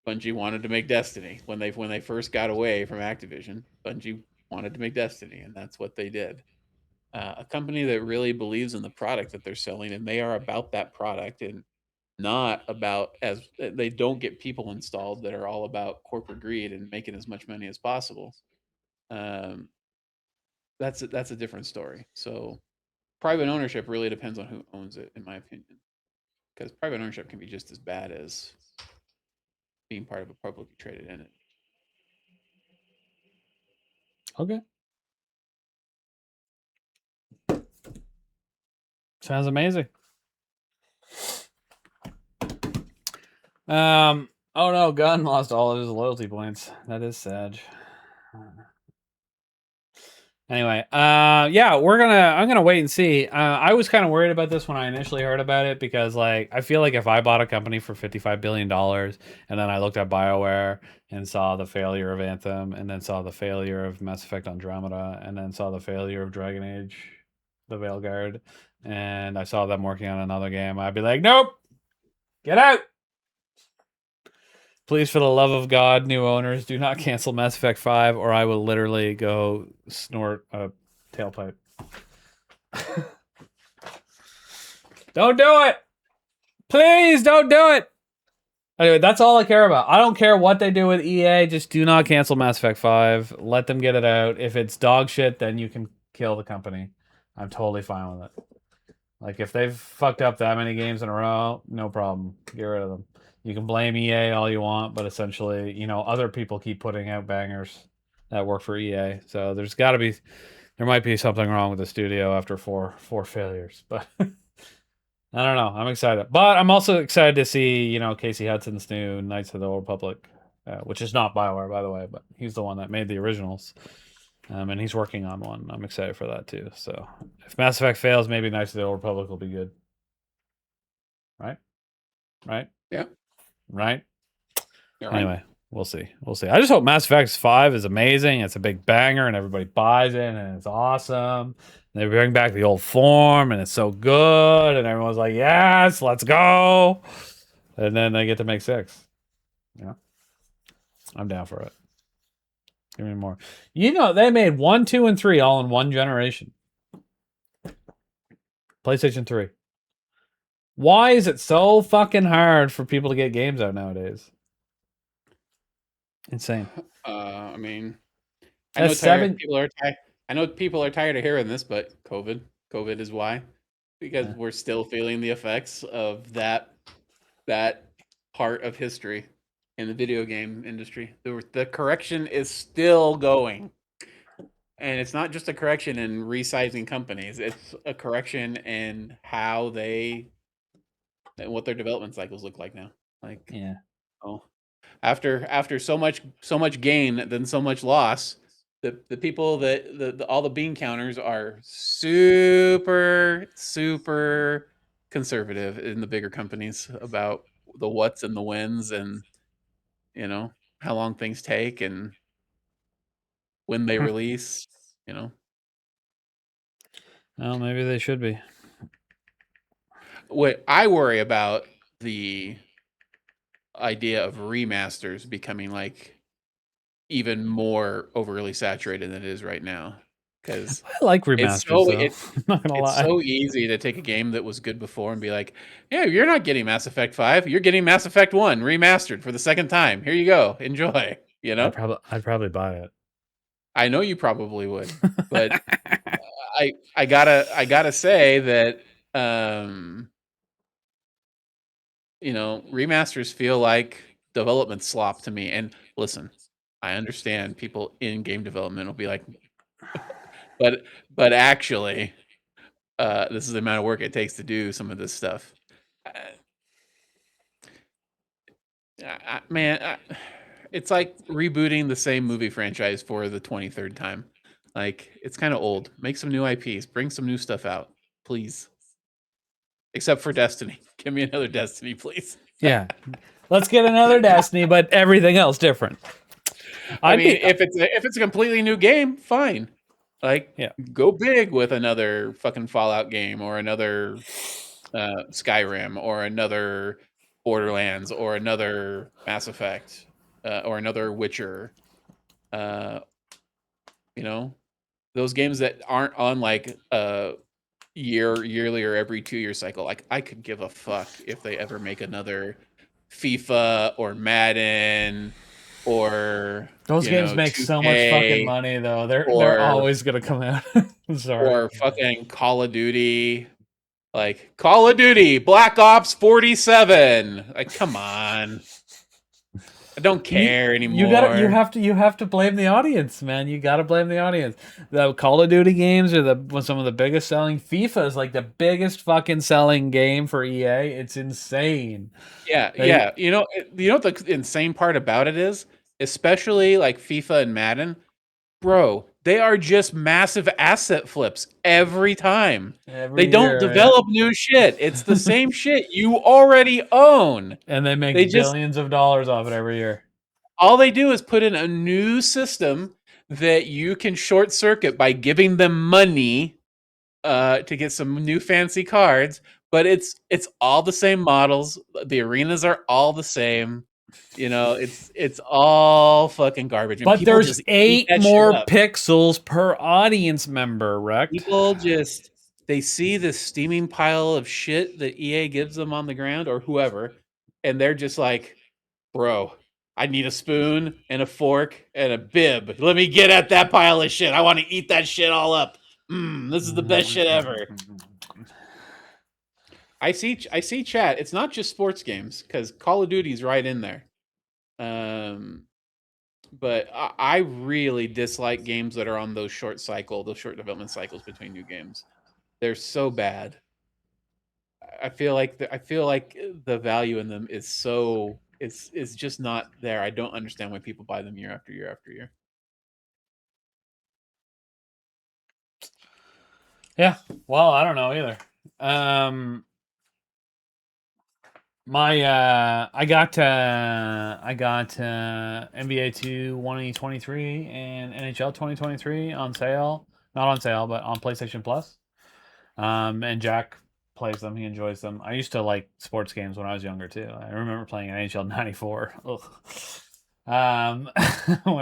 Bungie wanted to make Destiny. When they first got away from Activision, Bungie wanted to make Destiny, and that's what they did. A company that really believes in the product that they're selling, and they are about that product, and not about as they don't get people installed that are all about corporate greed and making as much money as possible. Um, that's a different story. So private ownership really depends on who owns it, in my opinion, because private ownership can be just as bad as being part of a publicly traded entity. Okay. Sounds amazing. Oh no, Gunn lost all of his loyalty points. That is sad. Anyway, yeah, I'm gonna wait and see. I was kind of worried about this when I initially heard about it because, like, I feel like if I bought a company for $55 billion and then I looked at BioWare and saw the failure of Anthem and then saw the failure of Mass Effect Andromeda and then saw the failure of Dragon Age, the Veilguard, and I saw them working on another game, I'd be like, nope, get out. Please, for the love of God, new owners, do not cancel Mass Effect 5 or I will literally go snort a tailpipe. Don't do it. Please don't do it. Anyway, that's all I care about. I don't care what they do with EA. Just do not cancel Mass Effect 5. Let them get it out. If it's dog shit, then you can kill the company. I'm totally fine with it. Like, if they've fucked up that many games in a row, no problem. Get rid of them. You can blame EA all you want, but essentially, other people keep putting out bangers that work for EA. So there might be something wrong with the studio after four failures. But I don't know. I'm excited, but I'm also excited to see Casey Hudson's new Knights of the Old Republic, which is not Bioware, by the way, but he's the one that made the originals, and he's working on one. I'm excited for that too. So if Mass Effect fails, maybe Knights of the Old Republic will be good. Right? Right? Yeah. Right? You're right. Anyway, we'll see. We'll see. I just hope Mass Effect 5 is amazing. It's a big banger and everybody buys it and it's awesome. They bring back the old form and it's so good and everyone's like, yes, let's go. And then they get to make 6. Yeah. I'm down for it. Give me more. They made 1, 2, and 3 all in one generation. PlayStation 3. Why is it so fucking hard for people to get games out nowadays? Insane. I mean, I know That's 7. people are tired. I know people are tired of hearing this, but COVID is why, because Yeah. we're still feeling the effects of that part of history in the video game industry. The correction is still going, and it's not just a correction in resizing companies. It's a correction in how they and what their development cycles look like now. Like, Yeah. oh, after so much gain, then so much loss. The people that all the bean counters are super conservative in the bigger companies about the what's and the whens, and how long things take and when they release. Well, maybe they should be. What I worry about the idea of remasters becoming like even more overly saturated than it is right now, because I like remasters, though. I'm not gonna it's lie. so easy to take a game that was good before and be like, yeah, you're not getting Mass Effect 5, you're getting Mass Effect 1 remastered for the second time. Here you go, enjoy. I'd probably buy it. I know you probably would, but I gotta say that remasters feel like development slop to me. And listen, I understand people in game development will be like, but actually, this is the amount of work it takes to do some of this stuff. Man, it's like rebooting the same movie franchise for the 23rd time. Like, it's kind of old. Make some new IPs, bring some new stuff out, please. Except for Destiny. Give me another Destiny, please. Yeah. Let's get another Destiny, but everything else different. If it's a completely new game, fine. Like, yeah, go big with another fucking Fallout game, or another Skyrim, or another Borderlands, or another Mass Effect, or another Witcher. Those games that aren't on like a yearly or every 2-year cycle. Like, I could give a fuck if they ever make another FIFA or Madden, or those games make 2K, so much fucking money, though. They're or always gonna come out. I'm sorry. or fucking Call of Duty. Like, Call of Duty Black Ops 47. Like, come on. I don't care anymore. You have to blame the audience, man. You gotta blame the audience. The Call of Duty games are some of the biggest selling. FIFA is like the biggest fucking selling game for EA. It's insane. Yeah. You know what the insane part about it is? Especially like FIFA and Madden, bro, they are just massive asset flips every time. Every They don't year, develop new shit. It's the same shit you already own. and they make They just billions of dollars off it every year. all they do is put in a new system that you can short circuit by giving them money to get some new fancy cards. But it's all the same models. The arenas are all the same. It's all fucking garbage. And But people there's just eat 8 that shit more up. pixels per audience member, Rect. People just, they see this steaming pile of shit that EA gives them on the ground, or whoever, and they're just like, bro, I need a spoon and a fork and a bib. Let me get at that pile of shit. I want to eat that shit all up. This is the best shit ever. I see chat. It's not just sports games, because Call of Duty's right in there. But I really dislike games that are on those short development cycles between new games. They're so bad. I feel like the value in them is so it's just not there. I don't understand why people buy them year after year after year. Yeah, well, I don't know either. I got NBA 2023 and NHL 2023 on sale. Not on sale, but on PlayStation Plus. And Jack plays them. He enjoys them. I used to like sports games when I was younger too. I remember playing NHL '94. When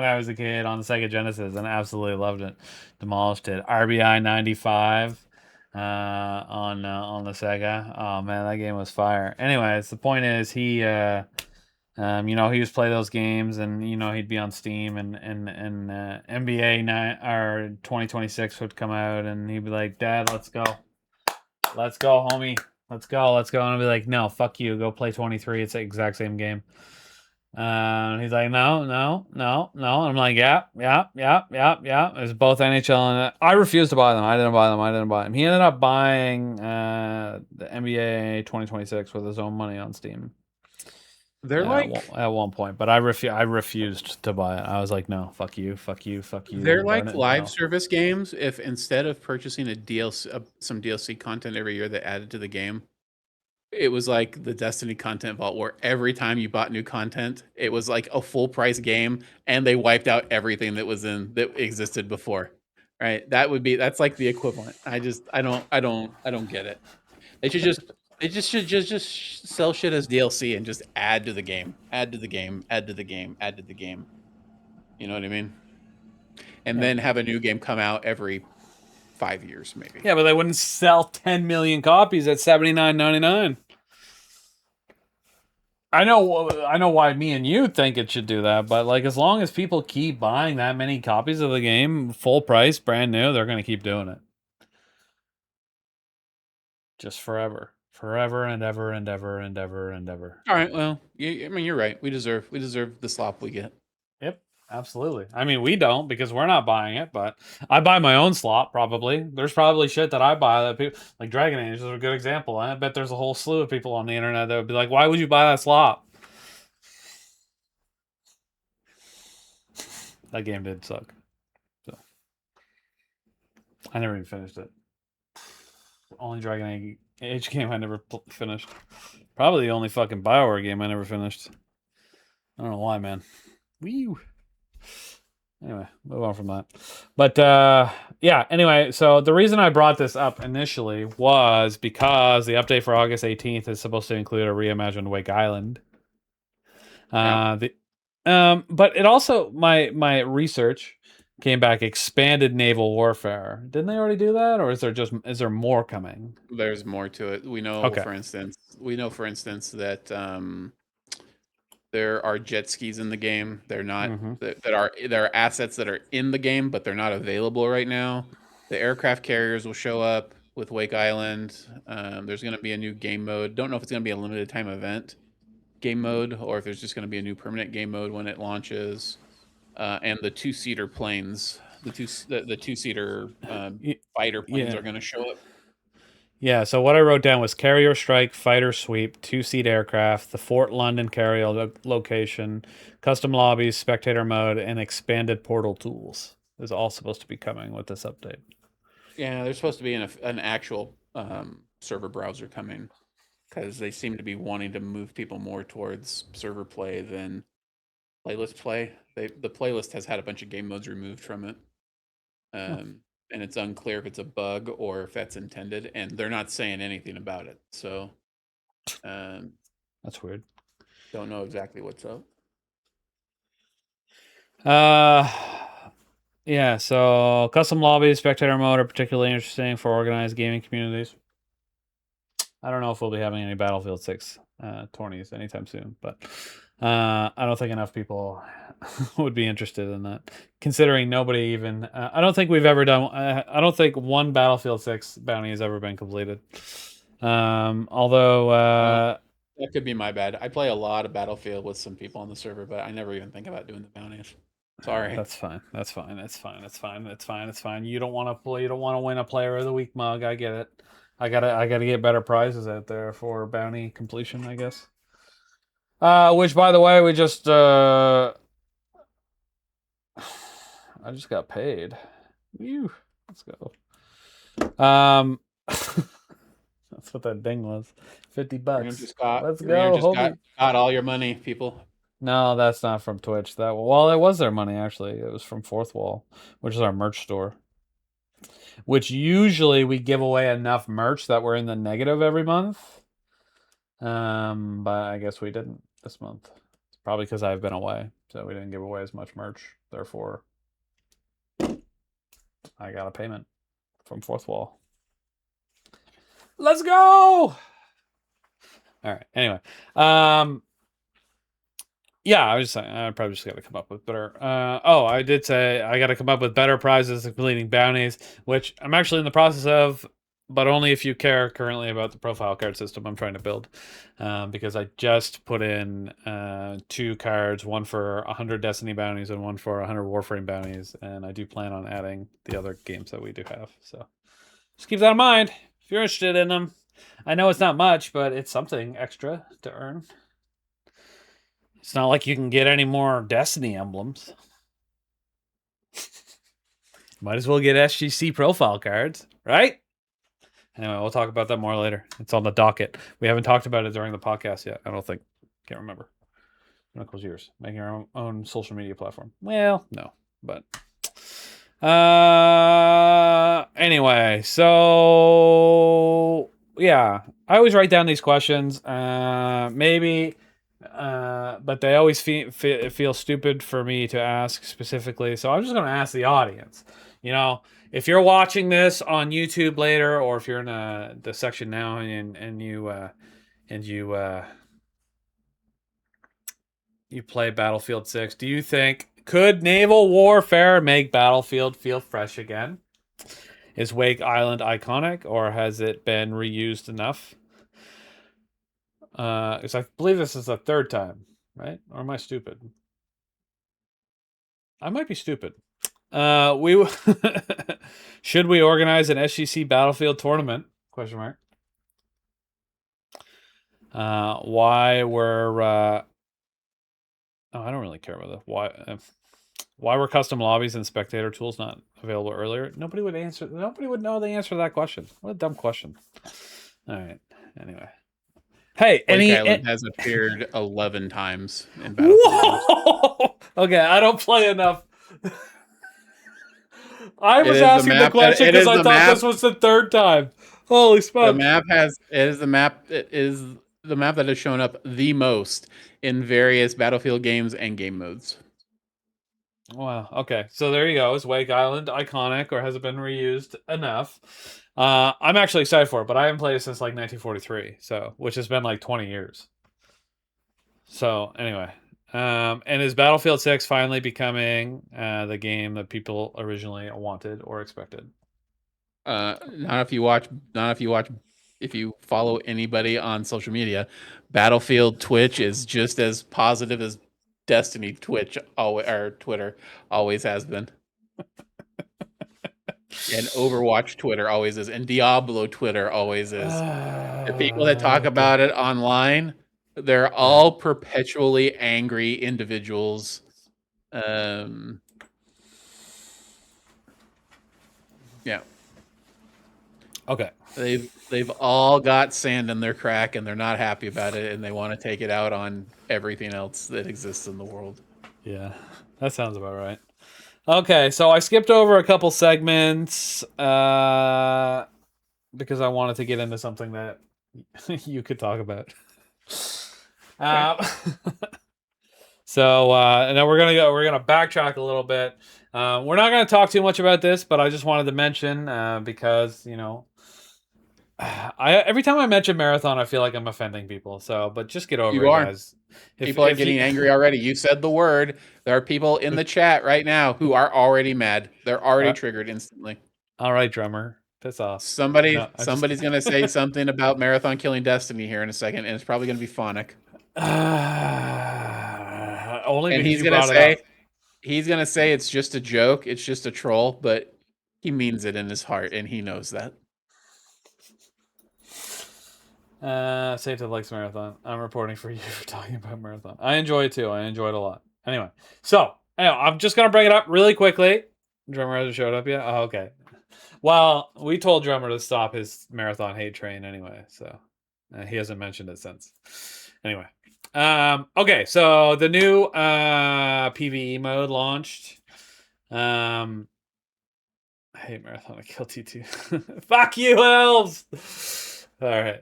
I was a kid on the Sega Genesis, and absolutely loved it. Demolished it. RBI '95 on the Sega. Oh man, that game was fire. Anyways, the point is he he was play those games, and he'd be on Steam, and NBA 2026 would come out, and he'd be like, "Dad, let's go, homie, let's go," and I'd be like, "No, fuck you, go play 23. It's the exact same game." He's like, no, no, no, no. I'm like, yeah, yeah, yeah, yeah, yeah. It's both NHL and I refused to buy them. I didn't buy them. I didn't buy them. He ended up buying the NBA 2026 with his own money on Steam. They're like at one point, but I refused to buy it. I was like, no, fuck you, fuck you, fuck you, they're burn like it in live hell. service games. If instead of purchasing a DLC, some DLC content every year that added to the game, it was like the Destiny content vault where every time you bought new content, it was like a full price game and they wiped out everything that existed before. Right? That's like the equivalent. I don't get it. They should just they just sell shit as DLC and just add to the game. Add to the game, add to the game, add to the game. You know what I mean? And Yeah. then have a new game come out every 5 years maybe. Yeah, but they wouldn't sell 10 million copies at $79.99. I know why me and you think it should do that, but like as long as people keep buying that many copies of the game, full price, brand new, they're gonna keep doing it. Just forever. Forever and ever and ever and ever and ever. All right, well, I mean you're right. We deserve the slop we get. Yep, absolutely. I mean, we don't because we're not buying it, but I buy my own slot probably. There's probably shit that I buy that people like Dragon Age is a good example. I bet there's a whole slew of people on the internet that would be like, "Why would you buy that slot?" That game did suck. So I never even finished it. Only Dragon Age game I never finished. Probably the only fucking BioWare game I never finished. I don't know why, man. Woo. Anyway, move on from that. But yeah, anyway, so the reason I brought this up initially was because the update for August 18th is supposed to include a reimagined Wake Island. Yeah. But it also my research came back expanded naval warfare. Didn't they already do that, or is there more coming? There's more to it. Okay. We know for instance that there are jet skis in the game. They're not Mm-hmm. there are assets that are in the game, but they're not available right now. The aircraft carriers will show up with Wake Island. There's going to be a new game mode. Don't know if it's going to be a limited time event game mode or if there's just going to be a new permanent game mode when it launches. And the two-seater planes, the two-seater fighter planes Yeah. are going to show up. Yeah, so what I wrote down was carrier strike, fighter sweep, two-seat aircraft, the Fort London carrier location, custom lobbies, spectator mode, and expanded portal tools is all supposed to be coming with this update. Yeah, there's supposed to be an actual server browser coming because they seem to be wanting to move people more towards server play than playlist play. The playlist has had a bunch of game modes removed from it, and it's unclear if it's a bug or if that's intended. And they're not saying anything about it, so that's weird. Don't know exactly what's up. Yeah. So custom lobbies, spectator mode are particularly interesting for organized gaming communities. I don't know if we'll be having any Battlefield 6 tourneys anytime soon, but I don't think enough people would be interested in that. Considering nobody even, I don't think we've ever done. I don't think one Battlefield 6 bounty has ever been completed. Although that could be my bad. I play a lot of Battlefield with some people on the server, but I never even think about doing the bounties. Sorry. That's fine. That's fine. That's fine. That's fine. That's fine. It's fine. You don't want to play. You don't want to win a Player of the Week mug. I get it. I gotta get better prizes out there for bounty completion, I guess. Which by the way, we just I just got paid. Whew. Let's go. That's what that ding was. $50. Let's go. Got all your money, people. No, that's not from Twitch. Well, it was their money actually. It was from Fourth Wall, which is our merch store. Which usually we give away enough merch that we're in the negative every month. But I guess we didn't this month. It's probably because I've been away, so we didn't give away as much merch. Therefore, I got a payment from Fourth Wall. Let's go! All right. Anyway, yeah, I was just saying, I probably just got to come up with better. I did say I got to come up with better prizes, completing bounties, which I'm actually in the process of but only if you care currently about the profile card system I'm trying to build, because I just put in 2 cards, one for 100 Destiny bounties and one for 100 Warframe bounties, and I do plan on adding the other games that we do have. So just keep that in mind if you're interested in them. I know it's not much, but it's something extra to earn. It's not like you can get any more Destiny emblems. Might as well get SGC profile cards, right? Anyway, we'll talk about that more later. It's on the docket. We haven't talked about it during the podcast yet. I don't think. Can't remember. Knuckles yours. Making our own social media platform. Well, no, but anyway, so yeah, I always write down these questions. Maybe, but they always feel stupid for me to ask specifically. So I'm just going to ask the audience. You know, if you're watching this on YouTube later, or if you're in the section now and you play Battlefield 6, do you think could naval warfare make Battlefield feel fresh again? Is Wake Island iconic, or has it been reused enough? Because I believe this is the 3rd time, right? Or am I stupid? I might be stupid. We should we organize an SGC Battlefield tournament? Question mark. Why were oh, I don't really care about that. Why were custom lobbies and spectator tools not available earlier? Nobody would answer. Nobody would know the answer to that question. What a dumb question. All right. Anyway. Hey, Wake Island has appeared 11 times in Battlefield. Whoa! Okay, I don't play enough. I was asking the question because I thought this was the 3rd time. Holy smokes! It is the map that has shown up the most in various Battlefield games and game modes. Wow. Okay. So there you go. Is Wake Island iconic, or has it been reused enough? I'm actually excited for it, but I haven't played it since like 1943, so which has been like 20 years. So anyway, and is Battlefield 6 finally becoming the game that people originally wanted or expected? If you follow anybody on social media, Battlefield Twitch is just as positive as Destiny Twitch or Twitter always has been. And Overwatch Twitter always is, and Diablo Twitter always is. The people that talk about it online, they're all perpetually angry individuals. Yeah. Okay. They've all got sand in their crack, and they're not happy about it, and they want to take it out on everything else that exists in the world. Yeah, that sounds about right. Okay, so I skipped over a couple segments because I wanted to get into something that you could talk about. So and then we're gonna backtrack a little bit. We're not gonna talk too much about this, but I just wanted to mention because you know, every time I mention marathon, I feel like I'm offending people. So, but just get over it, guys. People are getting angry already. You said the word. There are people in the chat right now who are already mad. They're already triggered instantly. All right, drummer. Piss off. Somebody's going to say something about Marathon killing Destiny here in a second, and it's probably going to be Phonic. Only and because he's going to say it's just a joke. It's just a troll, but he means it in his heart, and he knows that. Santa likes Marathon. I'm reporting for you for talking about Marathon. I enjoy it too. I enjoy it a lot. Anyway, so I'm just gonna bring it up really quickly. Drummer hasn't showed up yet. Oh, okay. Well, we told Drummer to stop his Marathon hate train anyway, so he hasn't mentioned it since. Anyway, okay. So the new PVE mode launched. I hate Marathon. I kill T2. Fuck you, elves. All right.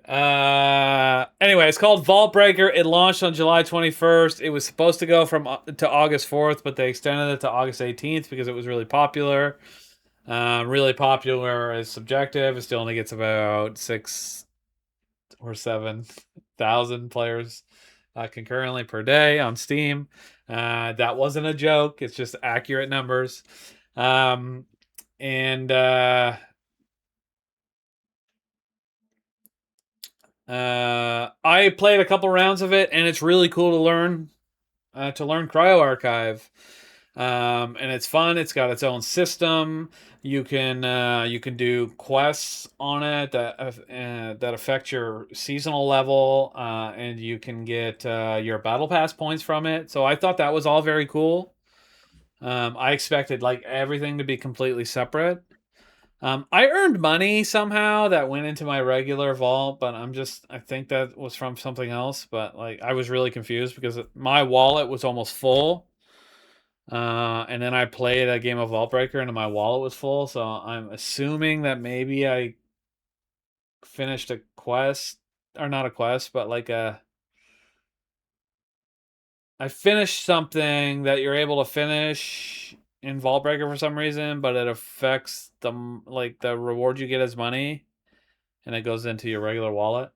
Anyway, it's called Vault Breaker. It launched on July 21st. It was supposed to go to August 4th, but they extended it to August 18th because it was really popular. Really popular is subjective. It still only gets about 6 or 7,000 players concurrently per day on Steam. That wasn't a joke. It's just accurate numbers. I played a couple rounds of it, and it's really cool to learn Cryo Archive. And it's fun. It's got its own system. You can do quests on it that affect your seasonal level, and you can get your battle pass points from it. So I thought that was all very cool. I expected like everything to be completely separate. I earned money somehow that went into my regular vault, but I think that was from something else. But like, I was really confused because my wallet was almost full. And then I played a game of Vault Breaker and my wallet was full. So I'm assuming that maybe I finished a quest, or not a quest, but like I finished something that you're able to finish in Vault Breaker for some reason, but it affects the reward you get as money, and it goes into your regular wallet,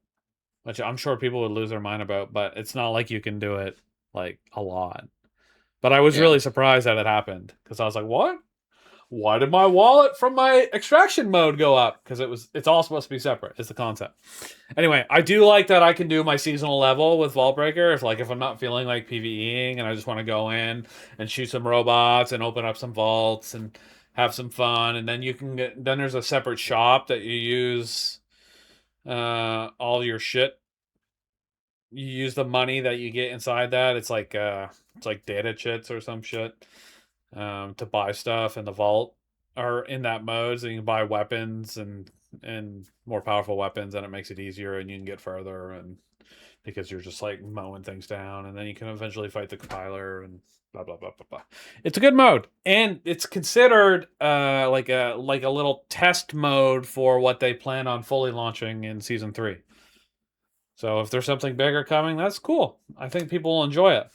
which I'm sure people would lose their mind about. But it's not like you can do it like a lot. But I was Yeah. really surprised that it happened because I was like, "What? Why did my wallet from my extraction mode go up?" Because it's all supposed to be separate. Is the concept. Anyway, I do like that I can do my seasonal level with Vault Breaker if I'm not feeling like PvEing and I just want to go in and shoot some robots and open up some vaults and have some fun. And then then there's a separate shop that you use all your shit. You use the money that you get inside that. It's like data chits or some shit, to buy stuff in the vault or in that mode, so you can buy weapons and more powerful weapons, and it makes it easier, and you can get further, and because you're just like mowing things down, and then you can eventually fight the compiler and blah blah blah blah blah. It's a good mode, and it's considered like a little test mode for what they plan on fully launching in season 3. So if there's something bigger coming, that's cool. I think people will enjoy it.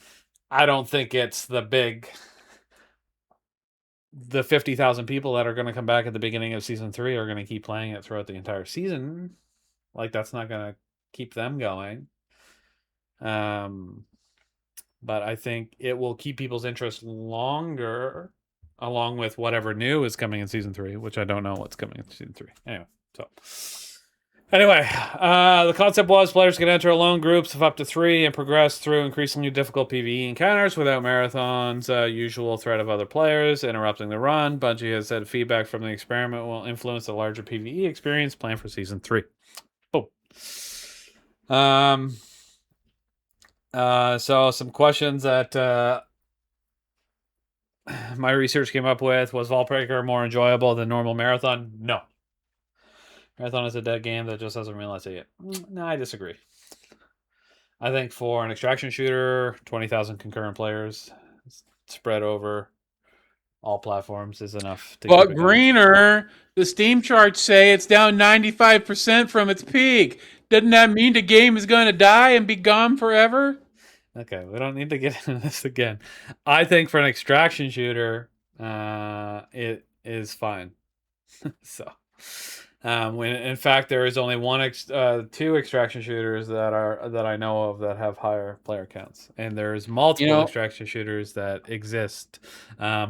I don't think it's the 50,000 people that are going to come back at the beginning of season 3 are going to keep playing it throughout the entire season. Like, that's not going to keep them going. But I think it will keep people's interest longer, along with whatever new is coming in season 3, which I don't know what's coming in season 3. Anyway, the concept was players can enter alone groups of up to 3 and progress through increasingly difficult PvE encounters without Marathon's usual threat of other players interrupting the run. Bungie has said feedback from the experiment will influence the larger PvE experience planned for Season 3. Oh. So some questions that my research came up with. Was Vault Breaker more enjoyable than normal Marathon? No. Marathon is a dead game that just hasn't realized it yet. No, I disagree. I think for an extraction shooter, 20,000 concurrent players spread over all platforms is enough to keep But it going. Greener, the Steam charts say it's down 95% from its peak. Doesn't that mean the game is going to die and be gone forever? Okay, we don't need to get into this again. I think for an extraction shooter, it is fine. So, when in fact there is only two extraction shooters that I know of that have higher player counts, and there's multiple extraction shooters that exist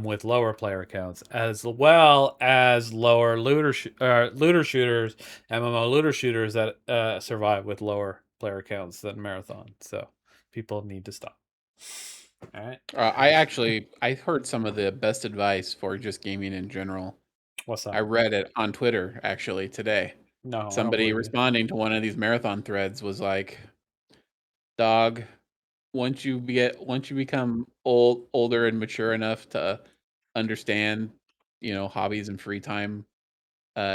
with lower player counts, as well as lower looter shooters, MMO looter shooters that survive with lower player counts than Marathon. So people need to stop. All right. I heard some of the best advice for just gaming in general. What's that? I read it on Twitter actually today. No, Somebody responding to one of these marathon threads was like, "Dog, once you become older and mature enough to understand, hobbies and free time,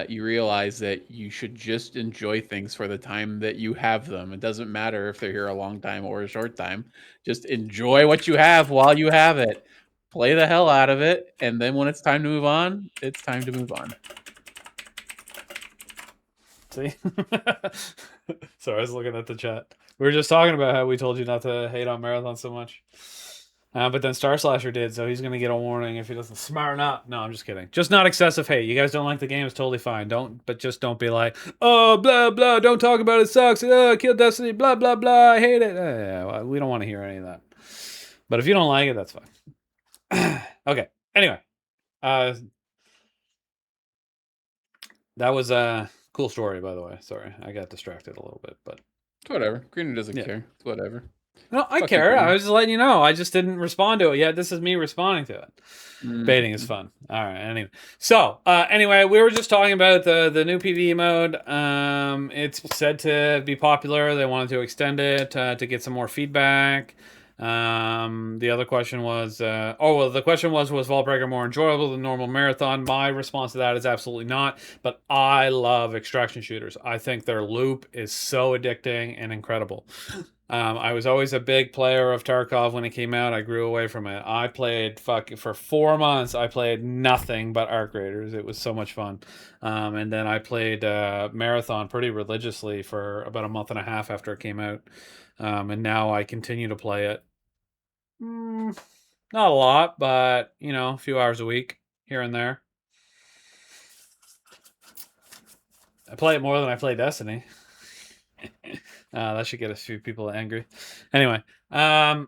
you realize that you should just enjoy things for the time that you have them. It doesn't matter if they're here a long time or a short time. Just enjoy what you have while you have it. Play the hell out of it, and then when it's time to move on, it's time to move on." See? Sorry, I was looking at the chat. We were just talking about how we told you not to hate on Marathon so much. But then Star Slasher did, so he's going to get a warning if he doesn't smarten up. No, I'm just kidding. Just not excessive hate. You guys don't like the game, it's totally fine. But just don't be like, oh, blah, blah, don't talk about it, sucks. Kill Destiny, blah, blah, blah, I hate it. Well, we don't want to hear any of that. But if you don't like it, that's fine. Okay, anyway. That was a cool story, by the way. Sorry, I got distracted a little bit, but It's whatever. Greener doesn't care. It's whatever. No, I Fuck you, care. Greener. I was just letting you know. I just didn't respond to it yet. This is me responding to it. Baiting is fun. All right. Anyway, so anyway, we were just talking about the new PvE mode. It's said to be popular. They wanted to extend it to get some more feedback. The other question was, the question was Vaultbreaker more enjoyable than normal marathon? My response to that is absolutely not. But I love extraction shooters. I think their loop is so addicting and incredible. I was always a big player of Tarkov when it came out. I grew away from it. I played for 4 months. I played nothing but Arc Raiders. It was so much fun. And then I played Marathon pretty religiously for about a month and a half after it came out. And now I continue to play it. Not a lot, but a few hours a week here and there. I play it more than I play Destiny. That should get a few people angry. Anyway, I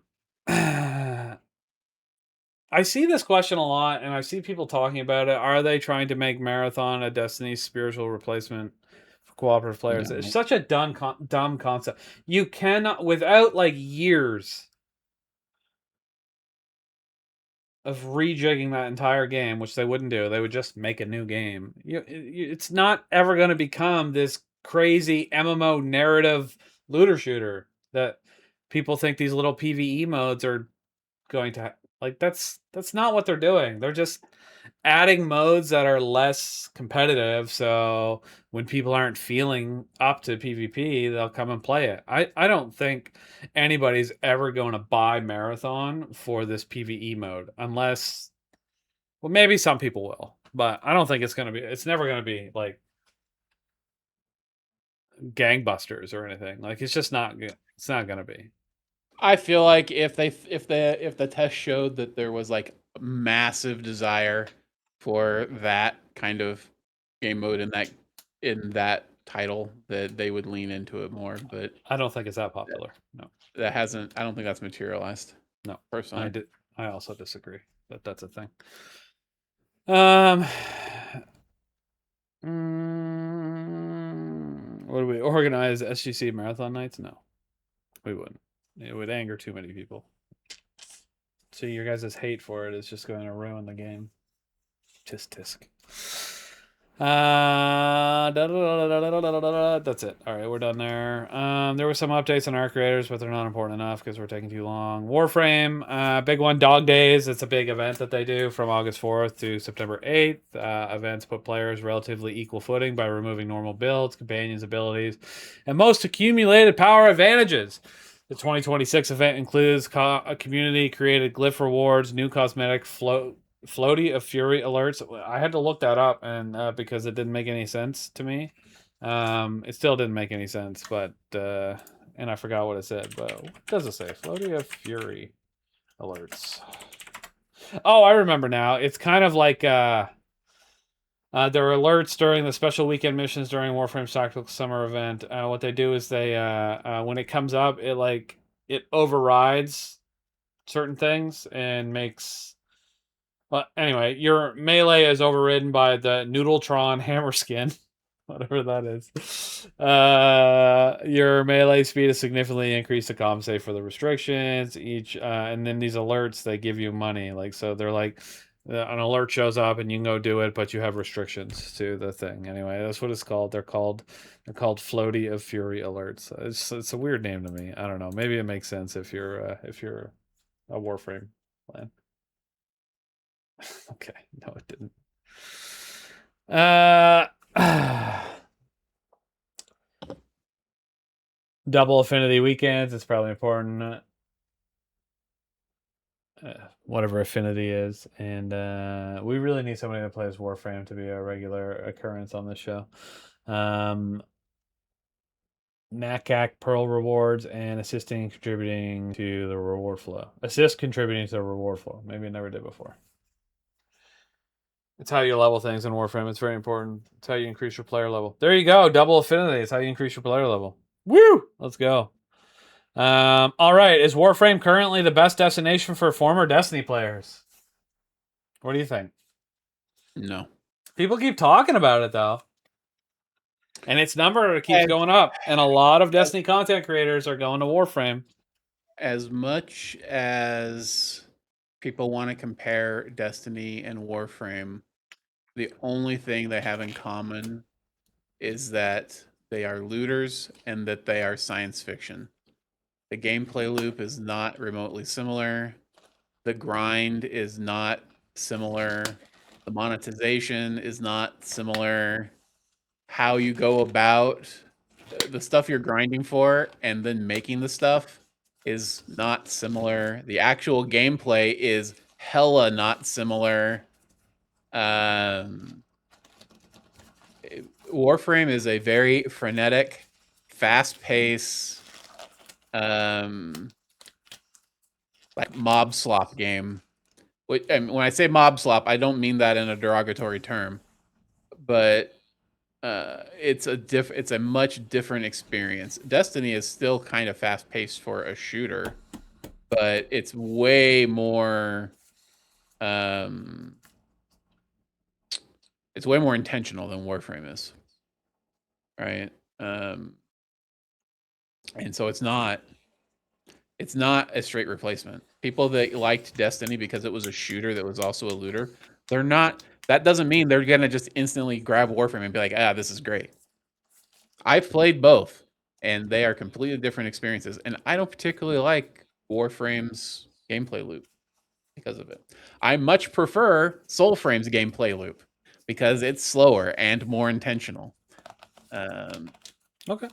see this question a lot, and I see people talking about it. Are they trying to make Marathon a Destiny's spiritual replacement for cooperative players? No. It's such a dumb concept. You cannot, without years of rejigging that entire game, which they wouldn't do. They would just make a new game. It's not ever going to become this crazy MMO narrative looter shooter that people think these little PvE modes are going to that's not what they're doing. They're just adding modes that are less competitive, so when people aren't feeling up to PvP, they'll come and play it. I don't think anybody's ever going to buy Marathon for this PvE mode unless, well, maybe some people will, but I don't think it's never going to be like gangbusters or anything. It's just not good. It's not going to be. I feel like if the test showed that there was massive desire for that kind of game mode in that title, that they would lean into it more. But I don't think it's that popular. No, that hasn't. I don't think that's materialized. No, personally, I also disagree, but that's a thing. Would we organize SGC marathon nights? No, we wouldn't. It would anger too many people. See, your guys' hate for it is just going to ruin the game. Tisk tisk. That's it. All right, we're done there. There were some updates on Arc Raiders, but they're not important enough because we're taking too long. Warframe, big one, Dog Days. It's a big event that they do from August 4th to September 8th. Events put players relatively equal footing by removing normal builds, companions, abilities, and most accumulated power advantages. The 2026 event includes a community-created glyph rewards, new cosmetic floaty of fury alerts. I had to look that up, and because it didn't make any sense to me. It still didn't make any sense, but and I forgot what it said. But what does it say? Floaty of fury alerts. Oh, I remember now. It's kind of like there are alerts during the special weekend missions during Warframe's Tactical Summer event. What they do is they when it comes up, it overrides certain things and makes. Well, anyway, your melee is overridden by the Noodletron hammer skin, whatever that is. Your melee speed is significantly increased to compensate for the restrictions. And then these alerts, they give you money. So they're an alert shows up and you can go do it, but you have restrictions to the thing. Anyway, that's what it's called. They're called floaty of fury alerts. It's a weird name to me. I don't know. Maybe it makes sense if you're a Warframe plan. Okay, no, it didn't. Double affinity weekends. It's probably important. Whatever affinity is, and we really need somebody that plays Warframe to be a regular occurrence on this show. NACAC Pearl rewards and contributing to the reward flow. Assist contributing to the reward flow. Maybe I never did before. It's how you level things in Warframe. It's very important. It's how you increase your player level. There you go. Double affinity. It's how you increase your player level. Woo! Let's go. All right. Is Warframe currently the best destination for former Destiny players? What do you think? No. People keep talking about it, though. And its number keeps going up. And a lot of Destiny content creators are going to Warframe. As much as people want to compare Destiny and Warframe, the only thing they have in common is that they are looters and that they are science fiction. The gameplay loop is not remotely similar. The grind is not similar. The monetization is not similar. How you go about the stuff you're grinding for and then making the stuff is not similar. The actual gameplay is hella not similar. Warframe is a very frenetic, fast-paced, like mob slop game. And when I say mob slop, I don't mean that in a derogatory term, but it's a much different experience. Destiny is still kind of fast paced for a shooter, but it's way more it's way more intentional than Warframe is, right? And so it's not a straight replacement. People that liked Destiny because it was a shooter that was also a looter, they're not. That doesn't mean they're gonna just instantly grab Warframe and be like, "Ah, this is great." I've played both, and they are completely different experiences. And I don't particularly like Warframe's gameplay loop because of it. I much prefer Soulframe's gameplay loop because it's slower and more intentional. Okay.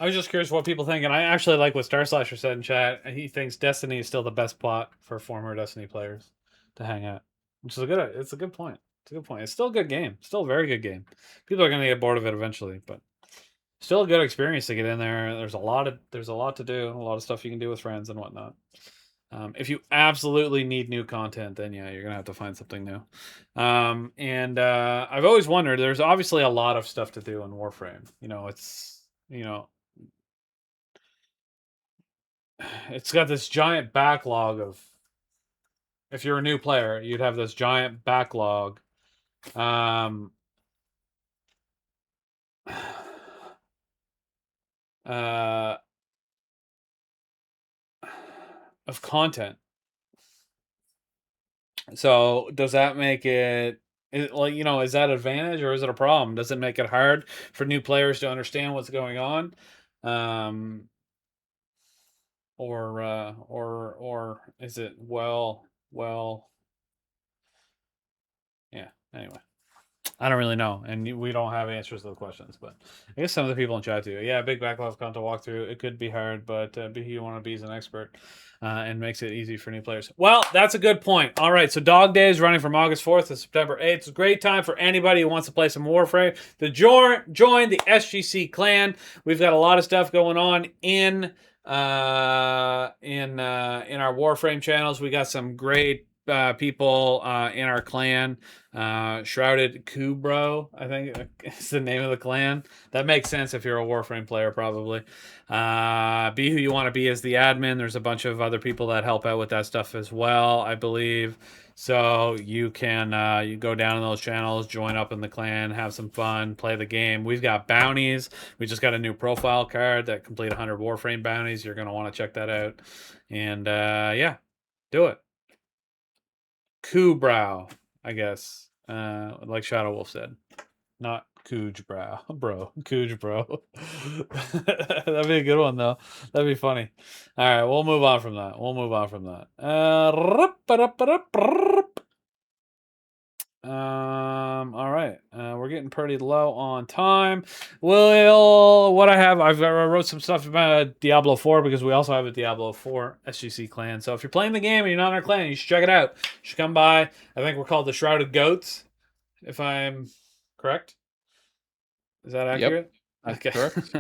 I was just curious what people think, and I actually like what Star Slasher said in chat. He thinks Destiny is still the best plot for former Destiny players to hang out, which is it's a good point. It's a good point. It's still a good game. Still a very good game. People are going to get bored of it eventually, but still a good experience to get in there. There's a lot to do, a lot of stuff you can do with friends and whatnot. If you absolutely need new content, then yeah, you're gonna have to find something new. And I've always wondered. There's obviously a lot of stuff to do in Warframe. It's got this giant backlog of. If you're a new player, you'd have this giant backlog. Of content. So does that make it is that an advantage or is it a problem? Does it make it hard for new players to understand what's going on? Or is it well yeah, anyway. I don't really know, and we don't have answers to the questions, but I guess some of the people in chat do. Yeah, big backlog of content to walk through. It could be hard, but you want to be an expert and makes it easy for new players. Well, that's a good point. All right, so Dog Day is running from August 4th to September 8th. It's a great time for anybody who wants to play some Warframe to join the SGC clan. We've got a lot of stuff going on in our Warframe channels. We got some great people in our clan. Shrouded Kubro, I think is the name of the clan. That makes sense if you're a Warframe player, probably. Be who you want to be as the admin. There's a bunch of other people that help out with that stuff as well, I believe. So you can you go down in those channels, join up in the clan, have some fun, play the game. We've got bounties. We just got a new profile card that complete 100 Warframe bounties. You're going to want to check that out. And yeah, do it. Kubrow, I guess. Like Shadow Wolf said. Not Cooge Brow. Bro. Cooge Bro. That'd be a good one, though. That'd be funny. All right, we'll move on from that. All right. We're getting pretty low on time. I wrote some stuff about Diablo 4 because we also have a Diablo 4 SGC clan. So if you're playing the game and you're not in our clan, you should check it out. You should come by. I think we're called the Shrouded Goats, if I'm correct. Is that accurate? Yep, okay. Correct.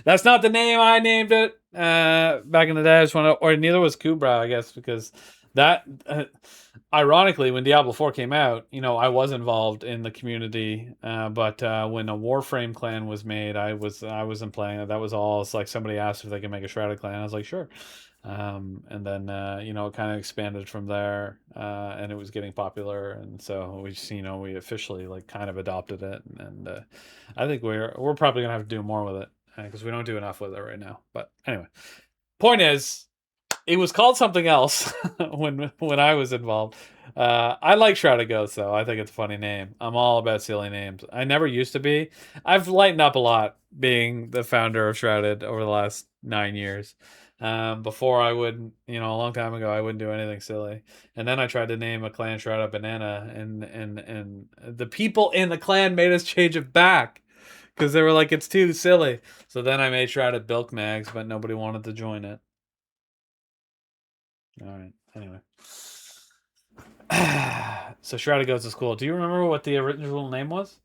That's not the name I named it back in the day. I just want to, or neither was Kubra, I guess, because That ironically, when Diablo 4 came out, I was involved in the community, but when a Warframe clan was made, I wasn't playing it. That was all. It's like somebody asked if they could make a Shrouded clan. I was like, sure. And then it kind of expanded from there, and it was getting popular, and so we just, we officially like kind of adopted it, and I think we're probably gonna have to do more with it because we don't do enough with it right now. But anyway, point is, it was called something else when I was involved. I like Shrouded Ghost though. I think it's a funny name. I'm all about silly names. I never used to be. I've lightened up a lot being the founder of Shrouded over the last 9 years. Before I would, a long time ago, I wouldn't do anything silly. And then I tried to name a clan Shrouded Banana, and the people in the clan made us change it back because they were like, it's too silly. So then I made Shrouded Bilk Mags, but nobody wanted to join it. All right. Anyway. So Shrouded Ghost is cool. Do you remember what the original name was?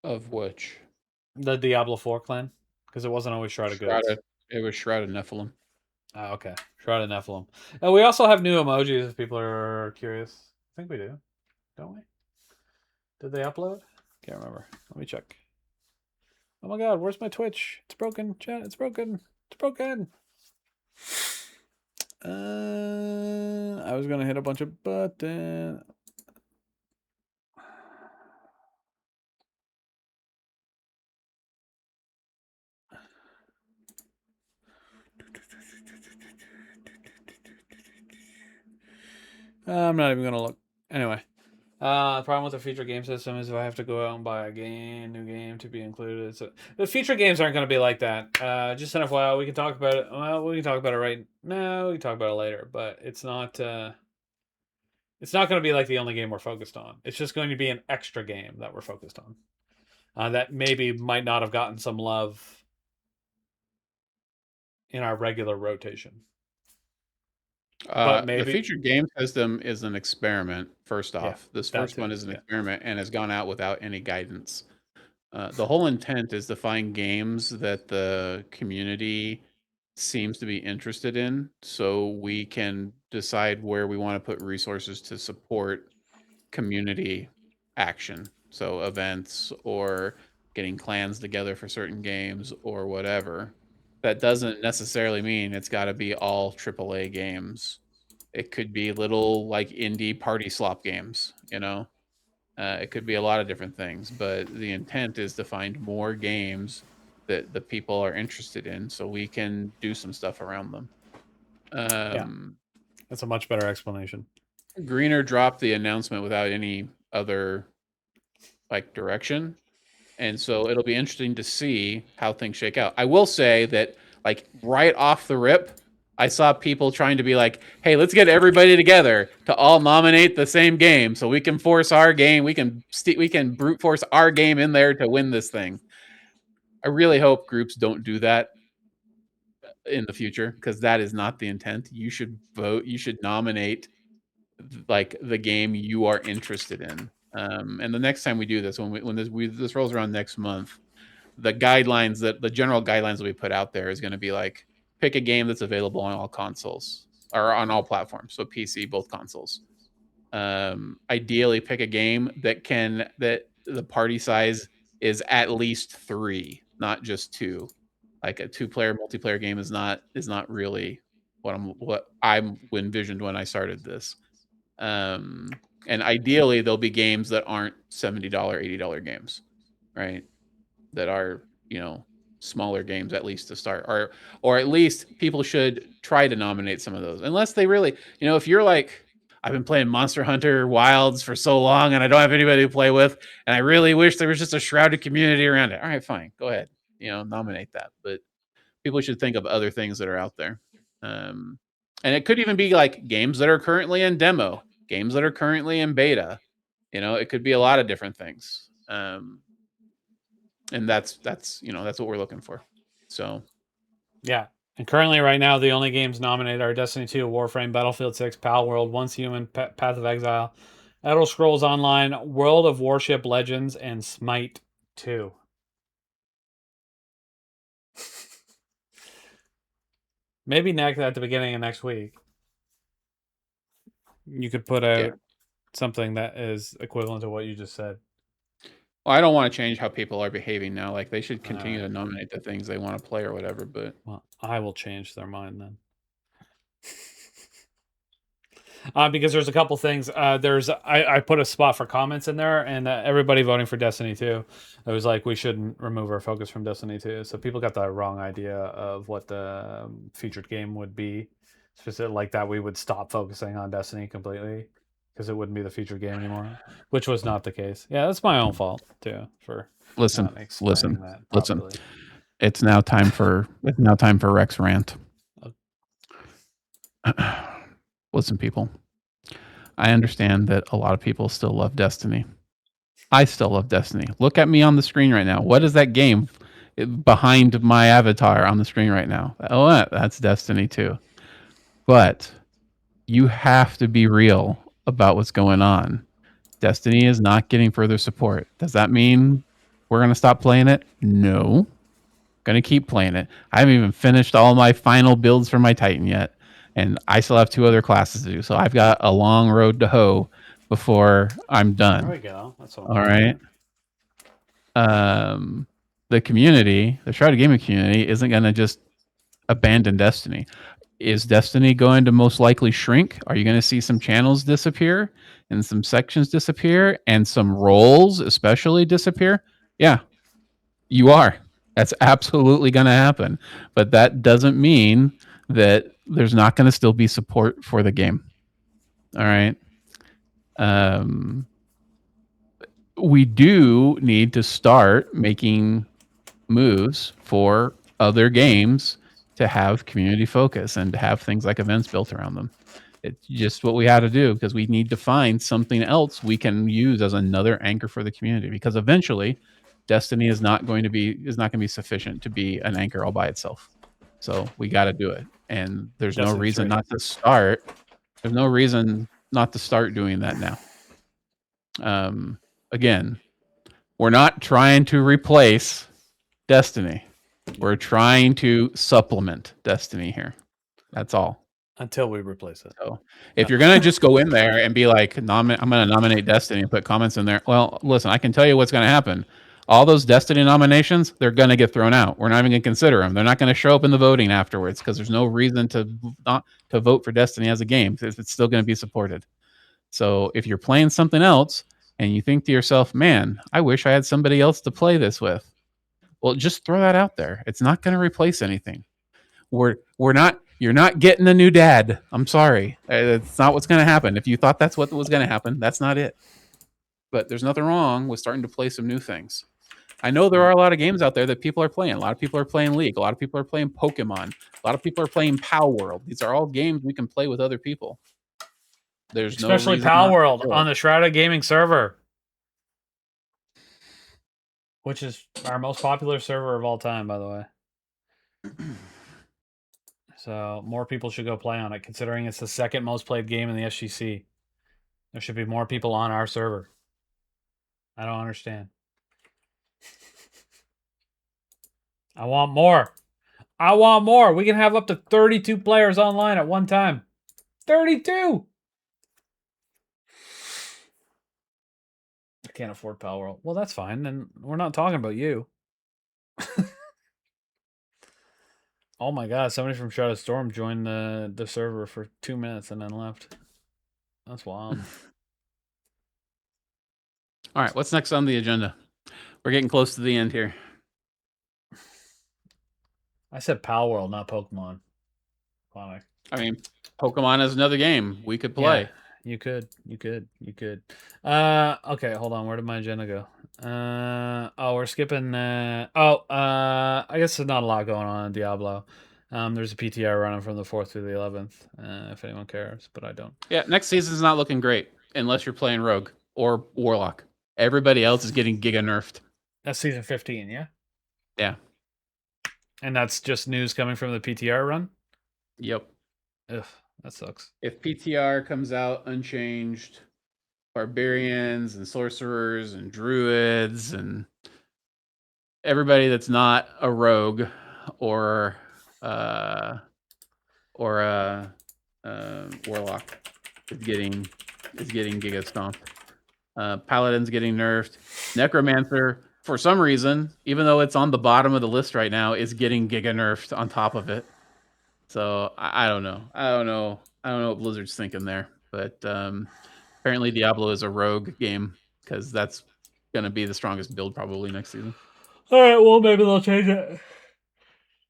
Of which? The Diablo 4 clan? Because it wasn't always Shrouded Ghosts. It was Shrouded Nephilim. Oh, okay. Shrouded Nephilim. And we also have new emojis if people are curious. I think we do. Don't we? Did they upload? Can't remember. Let me check. Oh my god, where's my Twitch? It's broken, chat. It's broken. It's broken. I was gonna hit a bunch of buttons. I'm not even gonna look. Anyway, the problem with the feature game system is if I have to go out and buy a new game to be included. So the feature games aren't going to be like that. Just an FYI, we can talk about it. Well, we can talk about it right now. We can talk about it later, but it's not. It's not going to be like the only game we're focused on. It's just going to be an extra game that we're focused on. That maybe might not have gotten some love in our regular rotation. But maybe the featured game system is an experiment. First off, this first one is an experiment and has gone out without any guidance. The whole intent is to find games that the community seems to be interested in, so we can decide where we want to put resources to support community action. So events or getting clans together for certain games or whatever. That doesn't necessarily mean it's got to be all AAA games. It could be little like indie party slop games, it could be a lot of different things, but the intent is to find more games that the people are interested in so we can do some stuff around them. That's a much better explanation. Greener dropped the announcement without any other direction. And so it'll be interesting to see how things shake out. I will say that right off the rip, I saw people trying to be like, hey, let's get everybody together to all nominate the same game so we can force our game. We can brute force our game in there to win this thing. I really hope groups don't do that in the future because that is not the intent. You should vote. You should nominate the game you are interested in. And the next time we do this, when this rolls around next month, the general guidelines that we put out there is going to be like, pick a game that's available on all consoles or on all platforms, so PC, both consoles. Ideally, pick a game that the party size is at least 3, not just 2. Like a 2-player multiplayer game is not really what I envisioned when I started this. And ideally, there'll be games that aren't $70, $80 games, right? That are, smaller games at least to start, or at least people should try to nominate some of those, unless they really, if you're like, I've been playing Monster Hunter Wilds for so long and I don't have anybody to play with, and I really wish there was just a Shrouded community around it. All right, fine, go ahead, nominate that. But people should think of other things that are out there. And it could even be like games that are currently in demo, games that are currently in beta. It could be a lot of different things. And that's what we're looking for. So yeah. And currently, right now, the only games nominated are Destiny 2, Warframe, Battlefield 6, Pal World, Once Human, Path of Exile, Elder Scrolls Online, World of Warship Legends, and Smite 2. Maybe next at the beginning of next week. You could put out something that is equivalent to what you just said. Well, I don't want to change how people are behaving now. Like they should continue to nominate the things they want to play or whatever. But well, I will change their mind then. Because there's a couple things. I put a spot for comments in there, and everybody voting for Destiny 2. It was like we shouldn't remove our focus from Destiny 2. So people got the wrong idea of what the featured game would be. Specific like that, we would stop focusing on Destiny completely because it wouldn't be the featured game anymore, which was not the case. Yeah, that's my own fault too for listen. that properly. It's now time for Rex rant. Listen, people. I understand that a lot of people still love Destiny. I still love Destiny. Look at me on the screen right now. What is that game behind my avatar on the screen right now? Oh, that's Destiny 2. But you have to be real about what's going on. Destiny is not getting further support. Does that mean we're going to stop playing it? No. Going to keep playing it. I haven't even finished all my final builds for my Titan yet. And I still have 2 other classes to do. So I've got a long road to hoe before I'm done. There we go. That's all right. The community, the Shrouded gaming community, isn't going to just abandon Destiny. Is Destiny going to most likely shrink? Are you going to see some channels disappear and some sections disappear and some roles especially disappear? Yeah, you are. That's absolutely going to happen. But that doesn't mean that there's not going to still be support for the game. All right. We do need to start making moves for other games to have community focus and to have things like events built around them. It's just what we had to do because we need to find something else we can use as another anchor for the community, because eventually Destiny is not going to be sufficient to be an anchor all by itself. So we got to do it. And there's no reason not to start. There's no reason not to start doing that now. Again, we're not trying to replace Destiny. We're trying to supplement Destiny here. That's all. Until we replace it. So if you're going to just go in there and be like, I'm going to nominate Destiny and put comments in there. Well, listen, I can tell you what's going to happen. All those Destiny nominations, they're going to get thrown out. We're not even going to consider them. They're not going to show up in the voting afterwards because there's no reason to not to vote for Destiny as a game. It's still going to be supported. So if you're playing something else and you think to yourself, man, I wish I had somebody else to play this with. Well, just throw that out there. It's not going to replace anything. You're not getting a new dad. I'm sorry. It's not what's going to happen. If you thought that's what was going to happen, that's not it. But there's nothing wrong with starting to play some new things. I know there are a lot of games out there that people are playing. A lot of people are playing League. A lot of people are playing Pokemon. A lot of people are playing Pow World. These are all games we can play with other people. There's especially Pow World on the Shrouded gaming server, which is our most popular server of all time, by the way. So more people should go play on it, considering it's the second most played game in the SGC. There should be more people on our server. I don't understand. I want more. I want more. We can have up to 32 players online at one time. 32! I can't afford Power World. Well, that's fine. Then we're not talking about you. Oh my god, somebody from Shadow Storm joined the server for 2 minutes and then left. That's wild. All right, what's next on the agenda? We're getting close to the end here. I said Power World, not Pokemon. Funny. I mean, Pokemon is another game we could play. Yeah, you could. Okay, hold on. Where did my agenda go? We're skipping. I guess there's not a lot going on in Diablo. There's a PTR running from the 4th through the 11th, if anyone cares, but I don't. Yeah, next season's not looking great unless you're playing Rogue or Warlock. Everybody else is getting giga nerfed. That's season 15, yeah? Yeah. And that's just news coming from the PTR run? Yep. Ugh, that sucks. If PTR comes out unchanged, barbarians and sorcerers and druids and everybody that's not a rogue or warlock is getting giga stomped. Paladin's getting nerfed. Necromancer, for some reason, even though it's on the bottom of the list right now, is getting giga nerfed on top of it. So I don't know. I don't know what Blizzard's thinking there. But apparently Diablo is a rogue game because that's gonna be the strongest build probably next season. All right, well maybe they'll change it.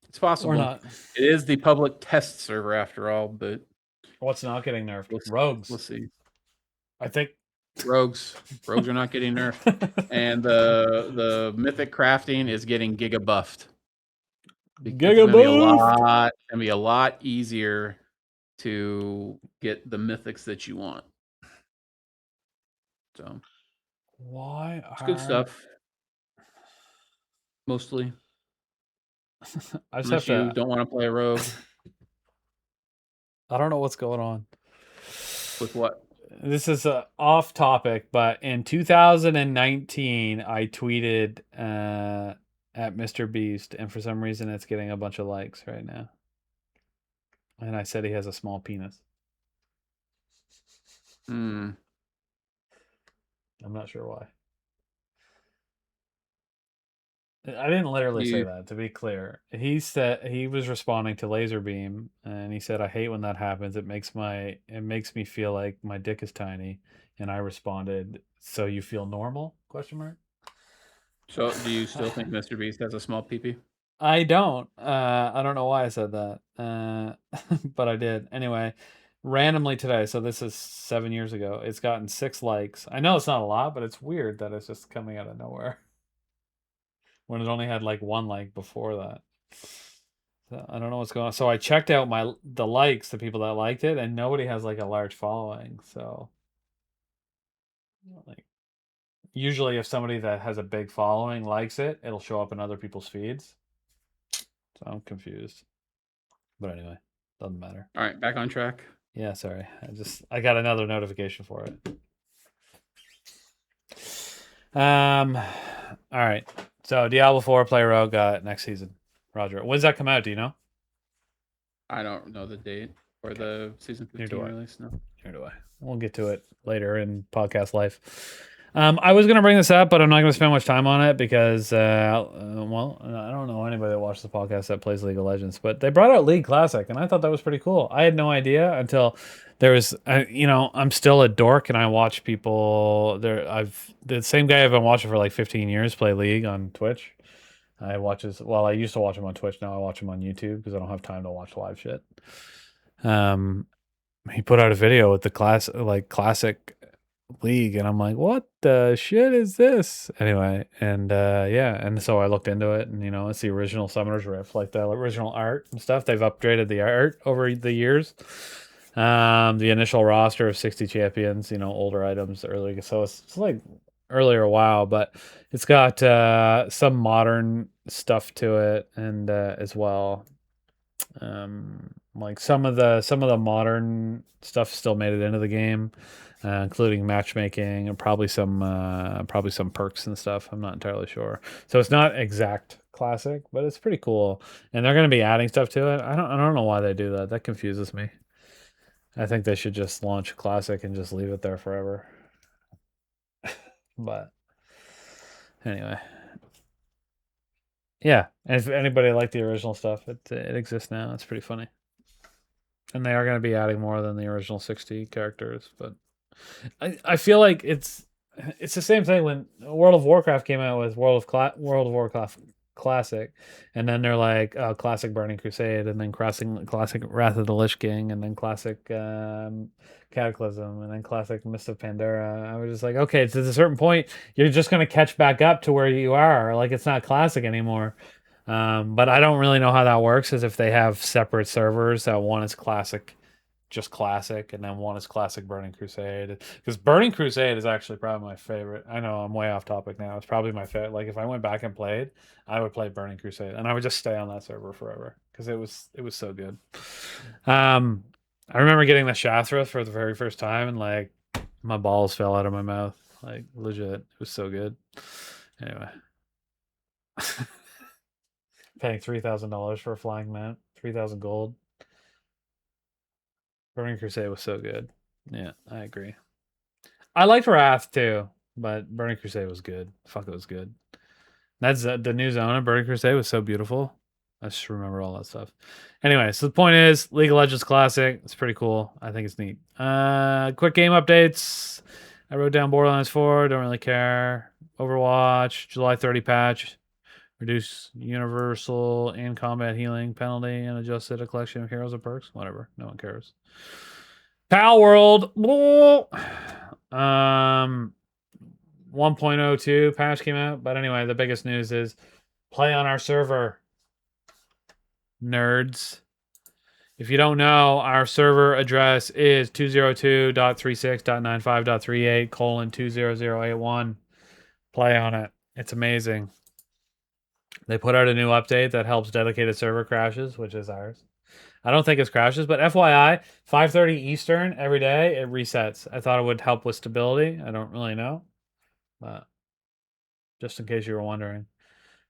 It's possible. Or not. It is the public test server after all, but what's not getting nerfed? Rogues. We'll see. I think rogues are not getting nerfed, and the mythic crafting is getting giga buffed. Giga buffed. It's gonna be a lot easier to get the mythics that you want. So why it's good stuff. Mostly. I just Unless have to. You don't want to play a rogue. I don't know what's going on. With what? This is off topic, but in 2019, I tweeted at Mr. Beast, and for some reason, it's getting a bunch of likes right now. And I said he has a small penis. Hmm. I'm not sure why. I didn't literally say that, to be clear. He said he was responding to Laserbeam, and he said, "I hate when that happens. It makes me feel like my dick is tiny." And I responded, "So you feel normal?" Question mark. So do you still think Mr. Beast has a small peepee? I don't. I don't know why I said that, but I did. Anyway, randomly today, so this is 7 years ago, it's gotten 6 likes. I know it's not a lot, but it's weird that it's just coming out of nowhere when it only had like 1 like before that. So I don't know what's going on. So I checked out the likes, the people that liked it, and nobody has like a large following. So like usually if somebody that has a big following likes it, it'll show up in other people's feeds. So I'm confused. But anyway, doesn't matter. All right, back on track. Yeah, sorry. I got another notification for it. All right. So Diablo 4 Play Rogue next season. Roger. When's that come out? Do you know? I don't know the date for the season 15 release. No. Here do I. We'll get to it later in podcast life. I was going to bring this up, but I'm not going to spend much time on it because, well, I don't know anybody that watches the podcast that plays League of Legends, but they brought out League Classic, and I thought that was pretty cool. I had no idea until there was, I'm still a dork, and I watch people there. The same guy I've been watching for like 15 years play League on Twitch. I used to watch him on Twitch. Now I watch him on YouTube because I don't have time to watch live shit. He put out a video with the classic League, and I'm like, what the shit is this? Anyway, and and so I looked into it, and it's the original Summoner's Rift, like the original art and stuff. They've upgraded the art over the years. The initial roster of 60 champions, older items early, so it's like earlier a while, but it's got some modern stuff to it, and as well. Like some of the modern stuff still made it into the game, including matchmaking and probably some perks and stuff. I'm not entirely sure. So it's not exact classic, but it's pretty cool. And they're going to be adding stuff to it. I don't know why they do that. That confuses me. I think they should just launch classic and just leave it there forever. But anyway. Yeah, and if anybody liked the original stuff, it exists now. It's pretty funny. And they are going to be adding more than the original 60 characters, but I feel like it's the same thing when World of Warcraft came out with World of Warcraft Classic, and then they're like Classic Burning Crusade, and then Classic Wrath of the Lich King, and then Classic Cataclysm, and then Classic Mist of Pandora. I was just like, okay, to a certain point, you're just going to catch back up to where you are. Like it's not Classic anymore. But I don't really know how that works, as if they have separate servers that one is classic, just classic, and then one is classic Burning Crusade. Because Burning Crusade is actually probably my favorite. I know I'm way off topic now. It's probably my favorite. Like if I went back and played, I would play Burning Crusade, and I would just stay on that server forever because it was so good. I remember getting the Shastra for the very first time, and like my balls fell out of my mouth. Like legit, it was so good. Anyway. Paying $3,000 for a flying mount, 3,000 gold. Burning Crusade was so good. Yeah, I agree. I liked Wrath too, but Burning Crusade was good. Fuck, it was good. That's the new zone of Burning Crusade was so beautiful. I just remember all that stuff. Anyway, so the point is, League of Legends Classic. It's pretty cool. I think it's neat. Quick game updates. I wrote down Borderlands 4. Don't really care. Overwatch. July 30 patch. Reduce universal and combat healing penalty and adjusted a collection of heroes and perks. Whatever. No one cares. Pal World. 1.02 patch came out. But anyway, the biggest news is play on our server. Nerds. If you don't know, our server address is 202.36.95.38:20081. Play on it. It's amazing. They put out a new update that helps dedicated server crashes, which is ours. I don't think it's crashes, but FYI, 5:30 Eastern every day, it resets. I thought it would help with stability. I don't really know, but just in case you were wondering.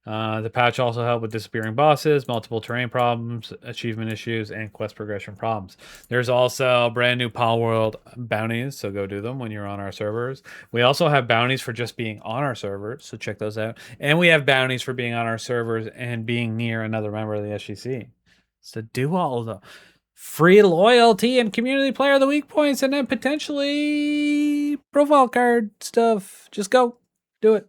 The patch also helped with disappearing bosses, multiple terrain problems, achievement issues, and quest progression problems. There's also brand new Pal World bounties, so go do them when you're on our servers. We also have bounties for just being on our servers, so check those out. And we have bounties for being on our servers and being near another member of the SGC. So do all of the free loyalty and community player of the week points, and then potentially profile card stuff. Just go do it.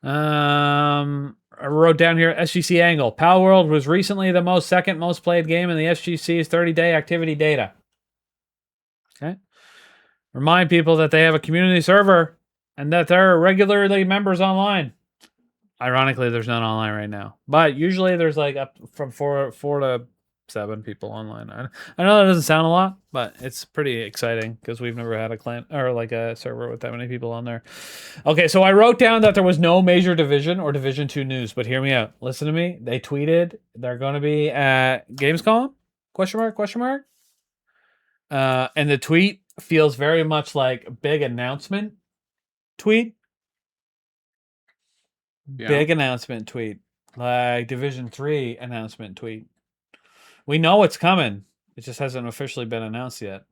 I wrote down here SGC Angle. Pal World was recently the second most played game in the SGC's 30-day activity data. Okay. Remind people that they have a community server and that there are regularly members online. Ironically, there's none online right now, but usually there's like up from four to 7 people online. I know that doesn't sound a lot, but it's pretty exciting because we've never had a clan or like a server with that many people on there. Okay, so I wrote down that there was no major division or Division 2 news, but hear me out. Listen to me. They tweeted they're going to be at Gamescom? Question mark? And the tweet feels very much like a big announcement tweet. Yeah. Big announcement tweet. Like Division 3 announcement tweet. We know it's coming. It just hasn't officially been announced yet.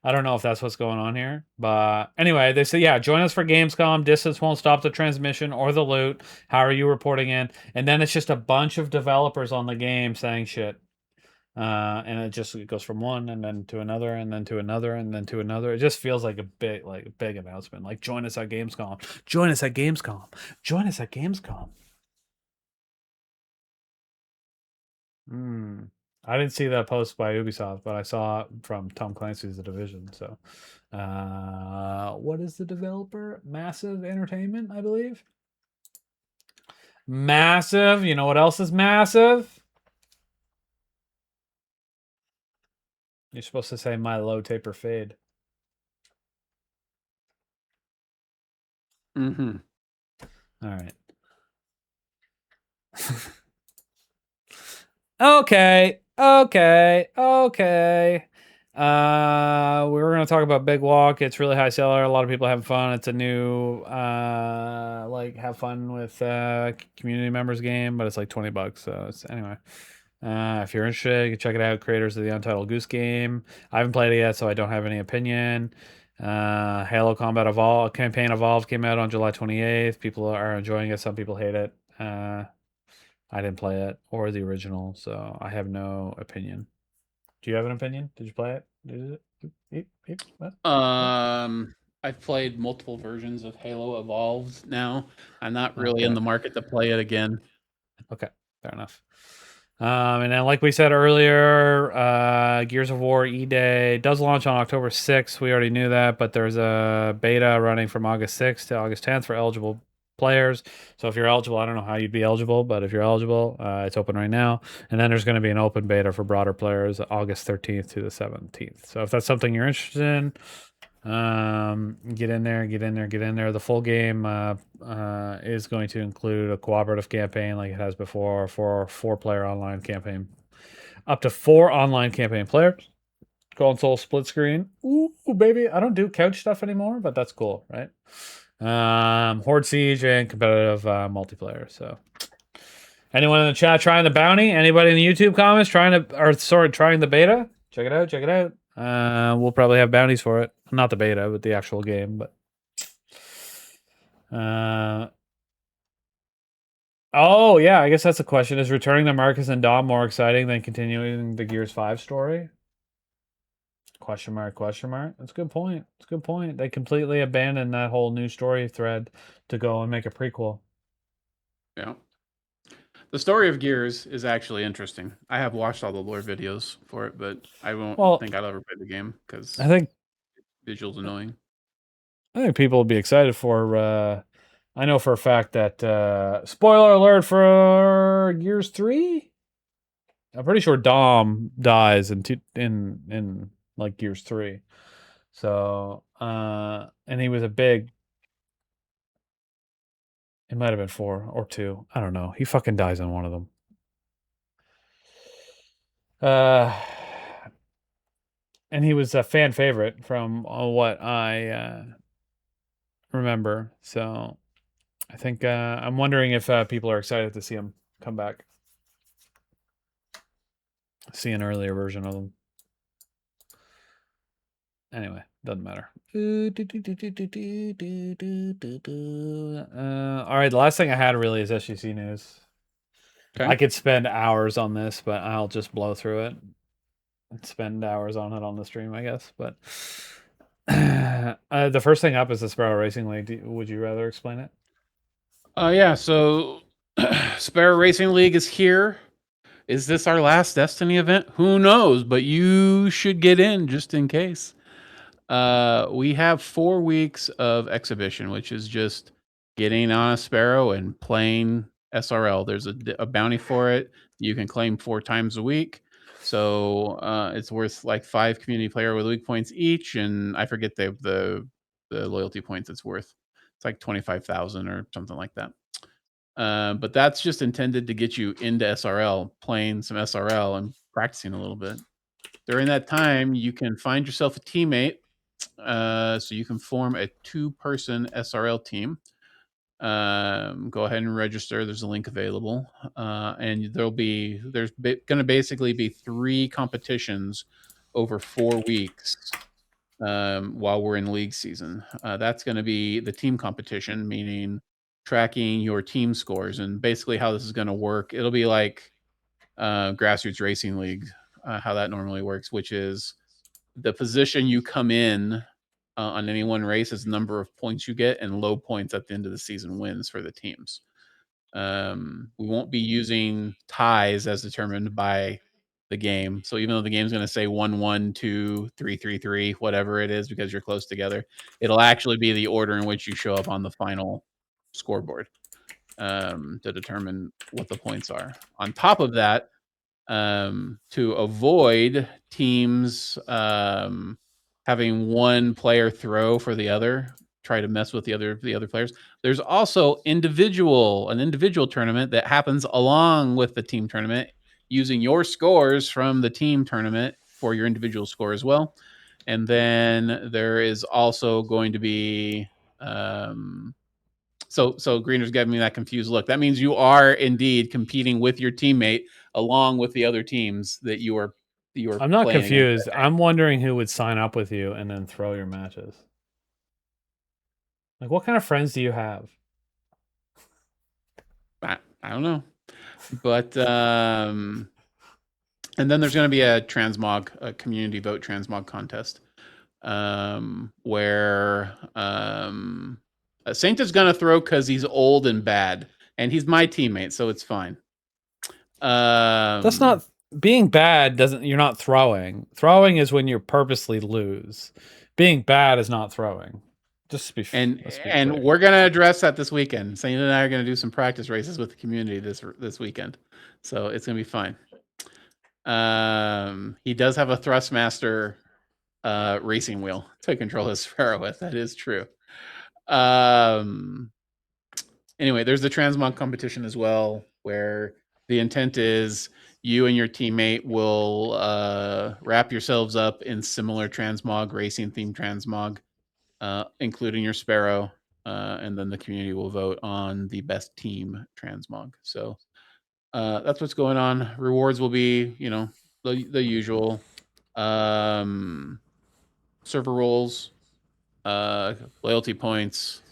I don't know if that's what's going on here. But anyway, they say, yeah, join us for Gamescom. Distance won't stop the transmission or the loot. How are you reporting in? And then it's just a bunch of developers on the game saying shit. And it goes from one and then to another and then to another and then to another. It just feels like a big announcement. Like, join us at Gamescom. Join us at Gamescom. Join us at Gamescom. I didn't see that post by Ubisoft, but I saw it from Tom Clancy's The Division. So, what is the developer? Massive Entertainment, I believe. Massive. You know what else is massive? You're supposed to say my low taper fade. Mm-hmm. All right. Okay. We were gonna talk about Big Walk. It's really high seller. A lot of people having fun. It's a new like have fun with community members game, but it's like $20. So it's anyway. If you're interested, you can check it out. Creators of the Untitled Goose Game. I haven't played it yet, so I don't have any opinion. Halo Combat Evolved Campaign Evolved came out on July 28th. People are enjoying it. Some people hate it. I didn't play it or the original, so I have no opinion. Do you have an opinion? Did you play it? I've played multiple versions of Halo Evolved now. I'm not really in the market to play it again. Okay, fair enough. And then, like we said earlier, Gears of War E-Day does launch on October 6th. We already knew that, but there's a beta running from August 6th to August 10th for eligible players. So if you're eligible, I don't know how you'd be eligible, but if you're eligible, it's open right now. And then there's going to be an open beta for broader players August 13th to the 17th. So if that's something you're interested in, get in there. The full game is going to include a cooperative campaign like it has before for a 4-player online campaign. Up to 4 online campaign players. Console split screen. Ooh, baby. I don't do couch stuff anymore, but that's cool, right? Horde Siege and competitive multiplayer. So anyone in the chat trying the bounty? Anybody in the YouTube comments trying the beta? Check it out. We'll probably have bounties for it. Not the beta, but the actual game. But oh yeah, I guess that's a question. Is returning to Marcus and Dom more exciting than continuing the Gears 5 story? Question mark, question mark. That's a good point. It's a good point. They completely abandoned that whole new story thread to go and make a prequel. Yeah. The story of Gears is actually interesting. I have watched all the lore videos for it, but I won't think I'll ever play the game because I think visuals annoying. I think people will be excited for. I know for a fact that spoiler alert for Gears 3. I'm pretty sure Dom dies in like Gears 3. So and he was a big. It might have been 4 or 2. I don't know. He fucking dies in one of them. And he was a fan favorite from what I remember. So I think I'm wondering if people are excited to see him come back. See an earlier version of them. Anyway, doesn't matter. All right, the last thing I had really is SGC news. Okay. I could spend hours on this, but I'll just blow through it. And spend hours on it on the stream, I guess. But the first thing up is the Sparrow Racing League. Would you rather explain it? Yeah. So Sparrow Racing League is here. Is this our last Destiny event? Who knows? But you should get in just in case. We have 4 weeks of exhibition, which is just getting on a Sparrow and playing SRL. There's a bounty for it. You can claim 4 times a week. So it's worth like 5 community player with week points each, and I forget the loyalty points it's worth. It's like 25,000 or something like that. But that's just intended to get you into SRL, playing some SRL and practicing a little bit. During that time, you can find yourself a teammate. So you can form a 2-person SRL team. Go ahead and register. There's a link available, and there's going to basically be 3 competitions over 4 weeks while we're in league season. That's going to be the team competition, meaning tracking your team scores, and basically how this is going to work. It'll be like grassroots racing league, how that normally works, which is the position you come in on any one race is the number of points you get, and low points at the end of the season wins for the teams. We won't be using ties as determined by the game. So even though the game's going to say 1-1, 2, 3, 3, 3, whatever it is, because you're close together, it'll actually be the order in which you show up on the final scoreboard to determine what the points are. On top of that, to avoid teams having one player throw for the other, try to mess with the other players. There's also an individual tournament that happens along with the team tournament, using your scores from the team tournament for your individual score as well. And then there is also going to be so Greener's giving me that confused look. That means you are indeed competing with your teammate along with the other teams that you are I'm not playing confused. I'm wondering who would sign up with you and then throw your matches. Like, what kind of friends do you have? I don't know. But and then there's going to be a transmog, a community vote transmog contest, where Saint is going to throw because he's old and bad, and he's my teammate, so it's fine. That's not being bad. You're not throwing. Throwing is when you purposely lose. Being bad is not throwing. Just be and clear. We're going to address that this weekend. Saint and I are going to do some practice races with the community this weekend, so it's going to be fine. He does have a Thrustmaster racing wheel to control his Sparrow with. That is true. Anyway, there's the transmog competition as well, where the intent is you and your teammate will wrap yourselves up in similar transmog, racing themed transmog, including your Sparrow, and then the community will vote on the best team transmog. So that's what's going on. Rewards will be, the usual. server roles, loyalty points,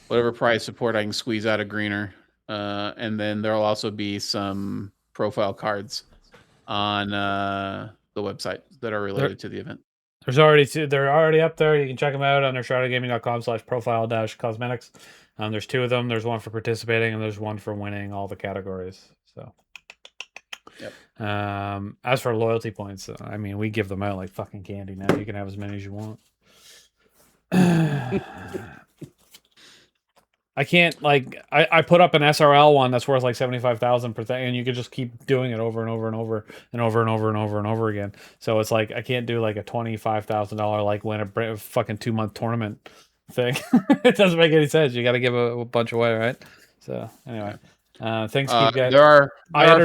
whatever prize support I can squeeze out of Greener. And then there'll also be some profile cards on the website that are related to the event. There's already two. They're already up there. You can check them out under shroudedgaming.com/profile-cosmetics. There's two of them. There's one for participating, and there's one for winning all the categories. So, yep. As for loyalty points, I mean, we give them out like fucking candy now. You can have as many as you want. I can't like I put up an SRL one that's worth like 75,000 per thing, and you could just keep doing it over and over and over and over and over and over and over again. So it's like I can't do like a $25,000 like win a fucking 2-month tournament thing. It doesn't make any sense. You got to give a bunch away, right? So anyway, things keep getting. There are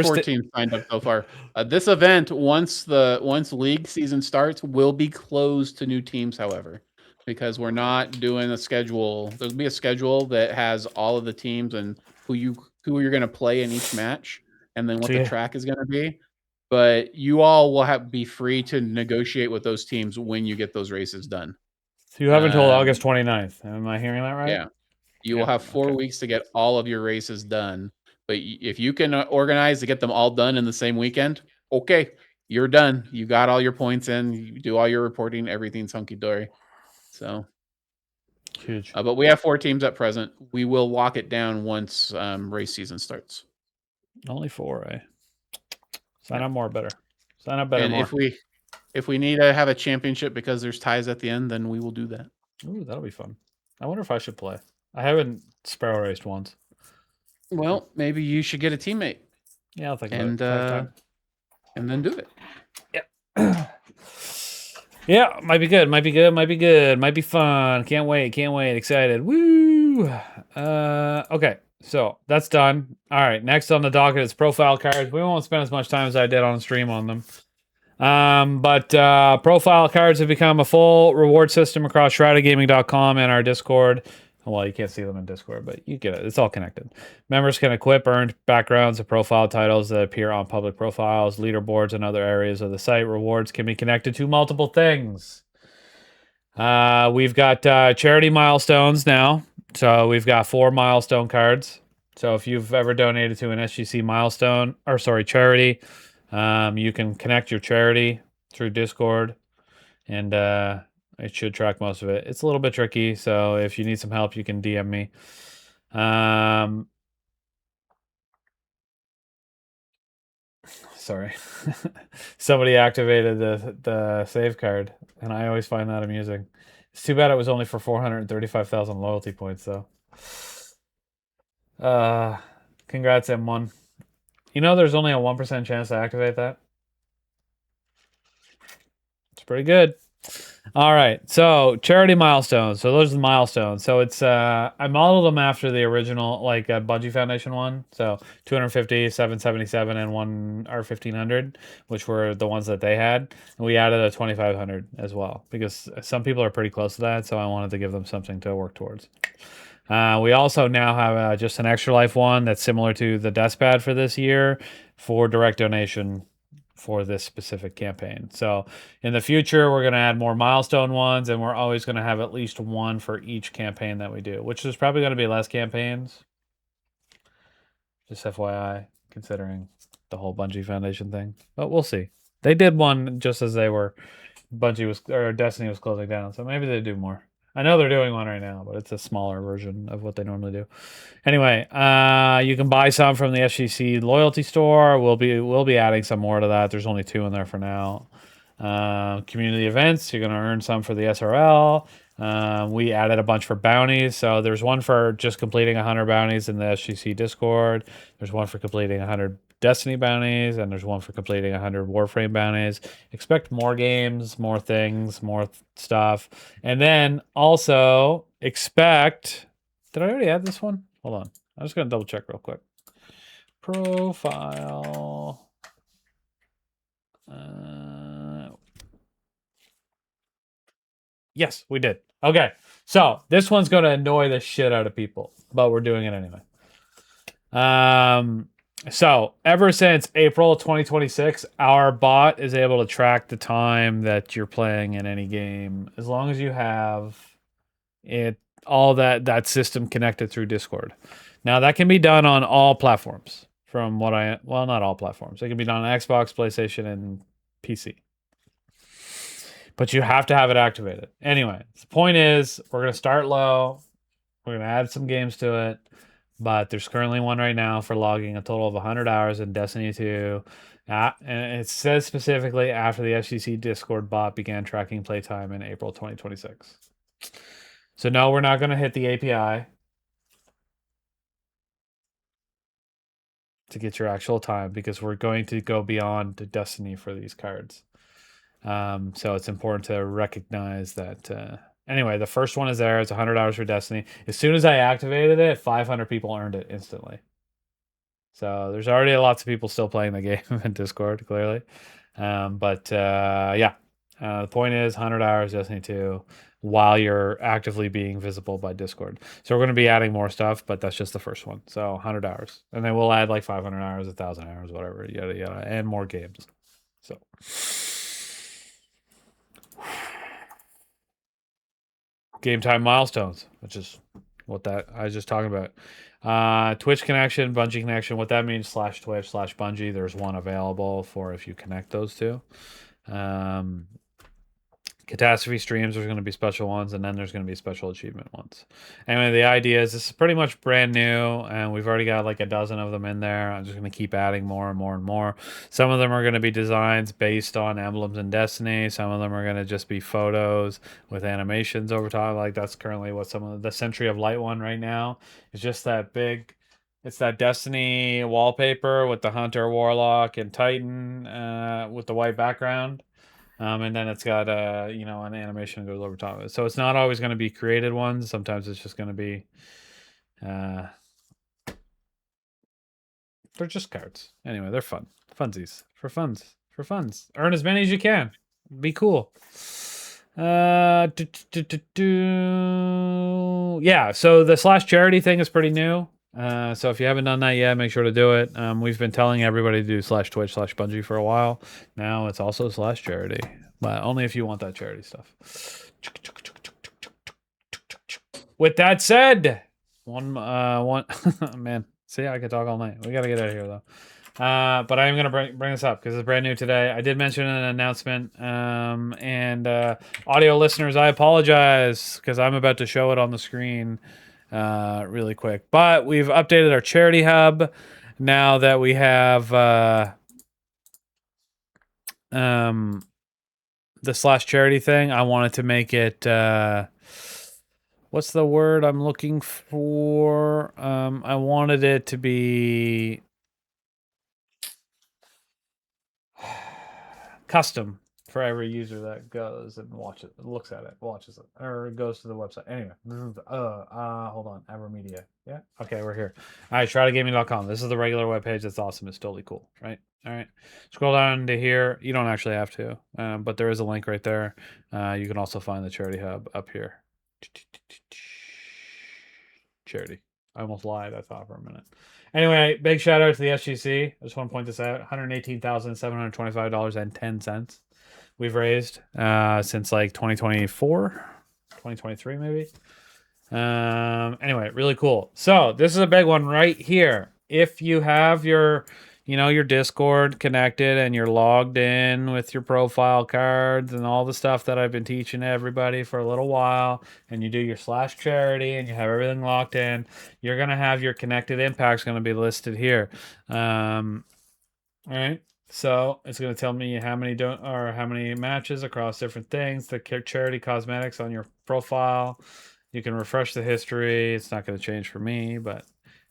4 teams signed up so far. This event, once league season starts, will be closed to new teams. However, because we're not doing a schedule. There'll be a schedule that has all of the teams and who you're going to play in each match, and then what the track is going to be. But you all will be free to negotiate with those teams when you get those races done. So you have until August 29th. Am I hearing that right? Yeah. You will have 4 weeks to get all of your races done. But if you can organize to get them all done in the same weekend, okay, you're done. You got all your points in. You do all your reporting. Everything's hunky-dory. So huge. But we have 4 teams at present. We will lock it down once race season starts. Only 4, eh? Sign up more better. Sign up better. And more. if we need to have a championship because there's ties at the end, then we will do that. Ooh, that'll be fun. I wonder if I should play. I haven't Sparrow raced once. Well, maybe you should get a teammate. Yeah, I'll think about it. And then do it. Yep. Yeah, might be good. Might be good. Might be good. Might be fun. Can't wait. Can't wait. Excited. Woo! Okay, so that's done. All right, next on the docket is profile cards. We won't spend as much time as I did on stream on them. But profile cards have become a full reward system across shroudedgaming.com and our Discord. Well, you can't see them in Discord, but you get it. It's all connected. Members can equip earned backgrounds and profile titles that appear on public profiles, leaderboards, and other areas of the site. Rewards can be connected to multiple things. We've got charity milestones now. So we've got 4 milestone cards. So if you've ever donated to an SGC milestone, or sorry, charity, you can connect your charity through Discord, and it should track most of it. It's a little bit tricky, so if you need some help, you can DM me. Sorry. Somebody activated the save card, and I always find that amusing. It's too bad it was only for 435,000 loyalty points, though. Congrats, M1. You know there's only a 1% chance to activate that? It's pretty good. All right, so charity milestones. So those are the milestones. So it's I modeled them after the original, like Bungie Foundation one. So 250, 777, and one R1500, which were the ones that they had. And we added a 2500 as well because some people are pretty close to that. So I wanted to give them something to work towards. We also now have just an extra life one that's similar to the Deathpad for this year for direct donation for this specific campaign. So in the future, we're going to add more milestone ones, and we're always going to have at least one for each campaign that we do, which is probably going to be less campaigns. Just FYI, considering the whole Bungie Foundation thing. But we'll see. They did one just as Destiny was closing down, so maybe they do more. I know they're doing one right now, but it's a smaller version of what they normally do. Anyway, you can buy some from the SGC loyalty store. We'll be adding some more to that. There's only 2 in there for now. Community events, you're going to earn some for the SRL. We added a bunch for bounties. So there's one for just completing 100 bounties in the SGC Discord. There's one for completing 100 Destiny bounties, and there's one for completing 100 Warframe bounties. Expect more games, more things, more stuff. And then also expect... Did I already add this one? Hold on. I'm just going to double check real quick. Profile... Yes, we did. Okay, so this one's going to annoy the shit out of people, but we're doing it anyway. So, ever since April 2026, our bot is able to track the time that you're playing in any game as long as you have it all that system connected through Discord. Now, that can be done on all platforms. From what not all platforms. It can be done on Xbox, PlayStation, and PC. But you have to have it activated. Anyway, the point is, we're going to start low. We're going to add some games to it. But there's currently one right now for logging a total of 100 hours in Destiny 2. And it says specifically after the FCC Discord bot began tracking playtime in April 2026. So no, we're not going to hit the API to get your actual time because we're going to go beyond Destiny for these cards. So it's important to recognize that. Anyway, the first one is there. It's 100 hours for Destiny. As soon as I activated it, 500 people earned it instantly. So there's already lots of people still playing the game in Discord, clearly. Yeah, the point is 100 hours Destiny 2 while you're actively being visible by Discord. So we're going to be adding more stuff, but that's just the first one. So 100 hours. And then we'll add like 500 hours, 1,000 hours, whatever, yada, yada, and more games. So... game time milestones, which is what that I was just talking about. Twitch connection, Bungie connection. What that means, /Twitch/Bungie. There's one available for if you connect those two. Catastrophe streams, there's going to be special ones, and then there's going to be special achievement ones. Anyway, the idea is this is pretty much brand new, and we've already got like a dozen of them in there. I'm just going to keep adding more and more and more. Some of them are going to be designs based on emblems in Destiny. Some of them are going to just be photos with animations over top. Like that's currently what some of the Century of Light one right now is just that big. It's that Destiny wallpaper with the Hunter, Warlock, and Titan with the white background. And then it's got an animation that goes over top of it. So it's not always going to be created ones. Sometimes it's just going to be they're just cards. Anyway, they're fun. Funsies. For funs. Earn as many as you can. Be cool. Yeah, so the /charity thing is pretty new. So if you haven't done that yet, make sure to do it. We've been telling everybody to do /Twitch/Bungie for a while. Now it's also /charity, but only if you want that charity stuff. With that said, one man, see, I could talk all night. We got to get out of here though. But I am going to bring this up because it's brand new today. I did mention an announcement, and audio listeners, I apologize because I'm about to show it on the screen really quick. But we've updated our charity hub now that we have the /charity thing. I wanted to make it what's the word I'm looking for? I wanted it to be custom for every user that goes and looks at it, watches it, or goes to the website. Anyway, hold on, Evermedia. Yeah, okay, we're here. All right, shroudedgaming.com. This is the regular webpage. That's awesome. It's totally cool, right? All right, scroll down to here. You don't actually have to, but there is a link right there. You can also find the charity hub up here. Charity. I almost lied. I thought for a minute. Anyway, big shout out to the SGC. I just want to point this out: $118,725.10 we've raised since like 2024, 2023 maybe. Anyway, really cool. So this is a big one right here. If you have your Discord connected and you're logged in with your profile cards and all the stuff that I've been teaching everybody for a little while, and you do your /charity and you have everything locked in, you're going to have your connected impacts going to be listed here. All right. So it's going to tell me how many matches across different things, the charity cosmetics on your profile. You can refresh the history. It's not going to change for me, but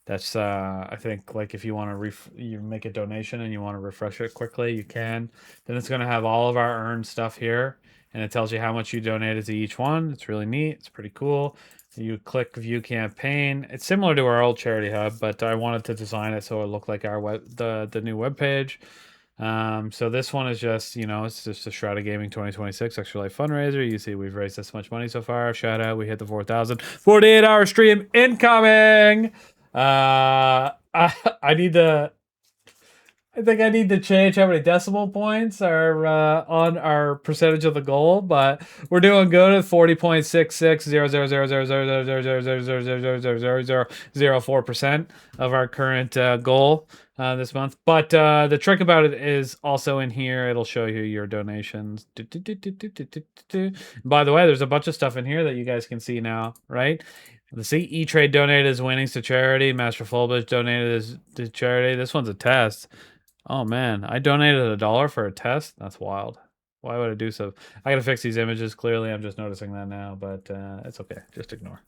that's I think like if you want to you make a donation and you want to refresh it quickly, you can. Then it's going to have all of our earned stuff here, and it tells you how much you donated to each one. It's really neat. It's pretty cool. You click view campaign. It's similar to our old charity hub, but I wanted to design it so it looked like our the new web page. So this one is just, it's just a Shrouded Gaming 2026 Extra Life fundraiser. You see we've raised this much money so far. Shout out, we hit the 4,000. 48-hour stream incoming. I need to I think I need to change how many decimal points are on our percentage of the goal, but we're doing good at 40.66000000000004% of our current goal this month. But the trick about it is also in here. It'll show you your donations. By the way, there's a bunch of stuff in here that you guys can see now, right? The see E-Trade donated his winnings to charity. Master Fulbridge donated his to charity. This one's a test. Oh man, I donated $1 for a test? That's wild. Why would I do so? I gotta fix these images. Clearly, I'm just noticing that now, but it's okay. Just ignore.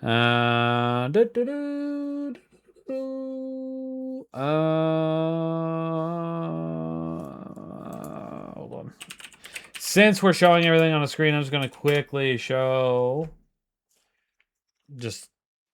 Hold on. Since we're showing everything on the screen, I'm just gonna quickly show just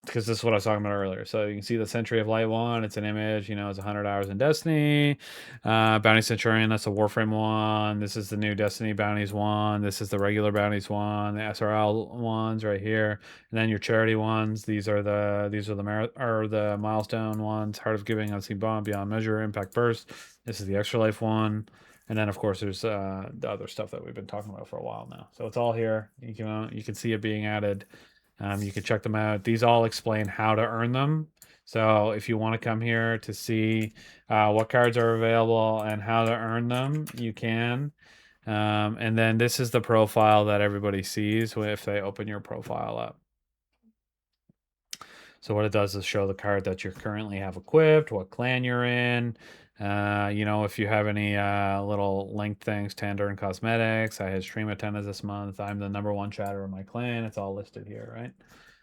because this is what I was talking about earlier. So you can see the Century of Light one. It's an image. You know, it's 100 hours in Destiny. Bounty Centurion. That's a Warframe one. This is the new Destiny Bounties one. This is the regular Bounties one. The SRL ones right here, and then your charity ones. These are the milestone ones. Heart of Giving, Unseen Bomb, Beyond Measure, Impact Burst. This is the Extra Life one. And then, of course, there's the other stuff that we've been talking about for a while now. So it's all here. You can see it being added. You can check them out. These all explain how to earn them. So if you want to come here to see what cards are available and how to earn them, you can. And then this is the profile that everybody sees if they open your profile up. So what it does is show the card that you currently have equipped, what clan you're in. You know, if you have any little linked things, Tander and Cosmetics. I had stream attendance this month. I'm the #1 chatter in my clan. It's all listed here, right?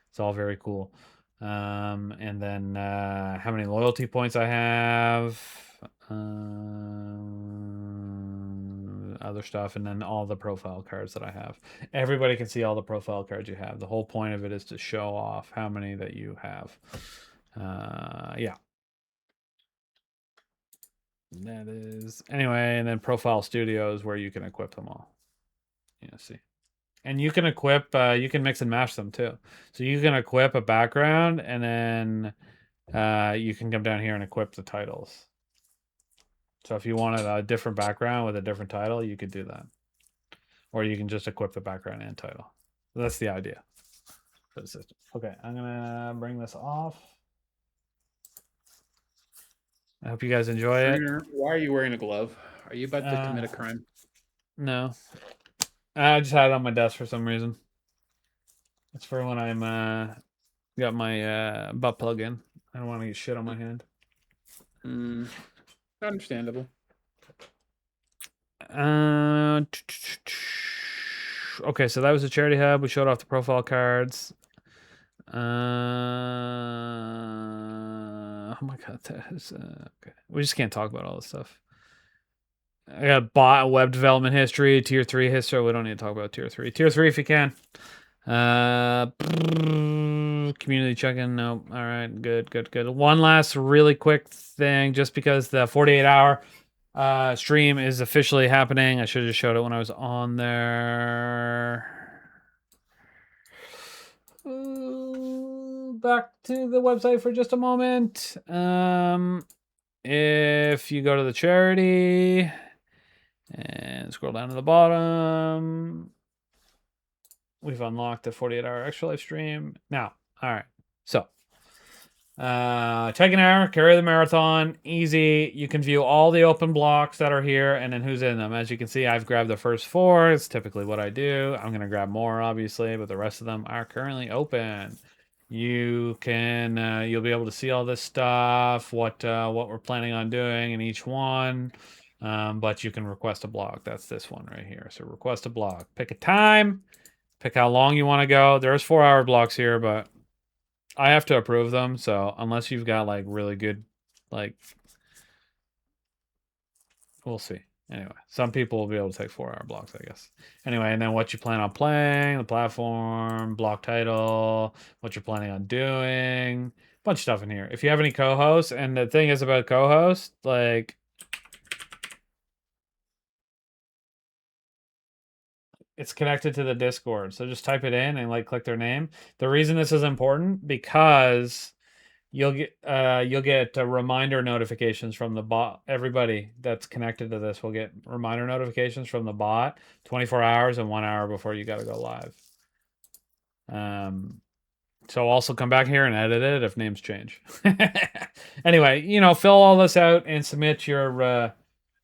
It's all very cool. And then how many loyalty points I have, other stuff, and then all the profile cards that I have. Everybody can see all the profile cards you have. The whole point of it is to show off how many that you have. Yeah. That is anyway, and then Profile Studio is where you can equip them all. Yeah, see. And you can equip, you can mix and match them too. So you can equip a background and then you can come down here and equip the titles. So if you wanted a different background with a different title, you could do that. Or you can just equip the background and title. So that's the idea for the system. Okay, I'm gonna bring this off. I hope you guys enjoy it. Why are you wearing a glove? Are you about to commit a crime? No. I just had it on my desk for some reason. It's for when I'm got my butt plug in. I don't want to get shit on my hand. Understandable. Okay, so that was the charity hub. We showed off the profile cards. Oh my god, that is okay. We just can't talk about all this stuff. I got bot web development history, tier 3 history. We don't need to talk about tier 3. Tier 3 if you can. Community check-in. No. All right, good. One last really quick thing, just because the 48-hour stream is officially happening. I should have just showed it when I was on there. Back to the website for just a moment. If you go to the charity and scroll down to the bottom, we've unlocked the 48-hour extra life stream. Now, all right. So, take an hour, carry the marathon, easy. You can view all the open blocks that are here and then who's in them. As you can see, I've grabbed the first 4. It's typically what I do. I'm going to grab more, obviously, but the rest of them are currently open. You can, you'll be able to see all this stuff, what we're planning on doing in each one. But you can request a block. That's this one right here. So request a block. Pick a time. Pick how long you want to go. There's 4-hour blocks here, but I have to approve them. So unless you've got like really good, like, we'll see. Anyway, some people will be able to take 4-hour blocks, I guess. Anyway, and then what you plan on playing, the platform, block title, what you're planning on doing, bunch of stuff in here. If you have any co-hosts, and the thing is about co-hosts, like, it's connected to the Discord. So just type it in and like click their name. The reason this is important because you'll get reminder notifications from the bot. Everybody that's connected to this will get reminder notifications from the bot 24 hours and 1 hour before you got to go live. So also come back here and edit it if names change. Anyway, fill all this out and submit your.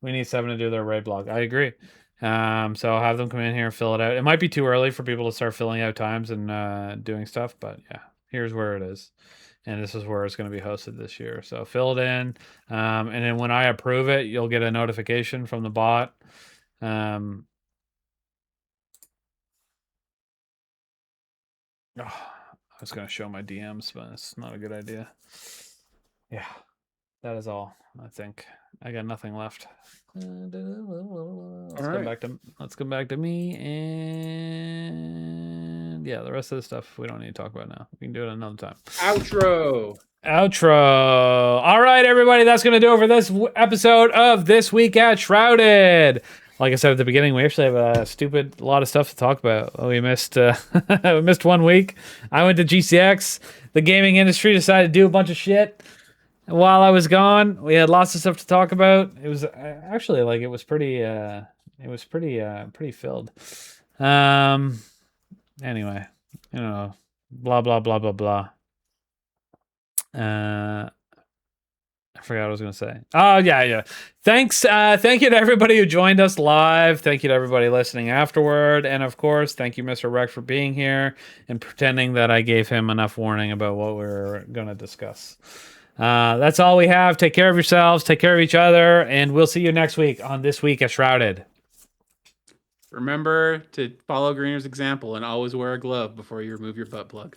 We need 7 to do their raid blog. I agree. So have them come in here and fill it out. It might be too early for people to start filling out times and doing stuff, but yeah, here's where it is. And this is where it's going to be hosted this year. So fill it in. And then when I approve it, you'll get a notification from the bot. Oh, I was going to show my DMs, but it's not a good idea. Yeah, that is all, I think. I got nothing left. Let's go back to me, and yeah, the rest of the stuff we don't need to talk about now. We can do it another time. Outro. All right, everybody, that's going to do it for this episode of This Week at Shrouded. Like I said at the beginning, we actually have a lot of stuff to talk about. We missed we missed 1 week. I went to GCX. The gaming industry decided to do a bunch of shit. While I was gone, we had lots of stuff to talk about. It was actually it was pretty filled. Anyway, blah blah blah blah blah. I forgot what I was going to say. Oh, yeah. Thanks. Thank you to everybody who joined us live. Thank you to everybody listening afterward. And of course, thank you, Mr. Rex, for being here and pretending that I gave him enough warning about what we were going to discuss. That's all we have. Take care of yourselves. Take care of each other. And we'll see you next week on This Week at Shrouded. Remember to follow Greener's example and always wear a glove before you remove your butt plug.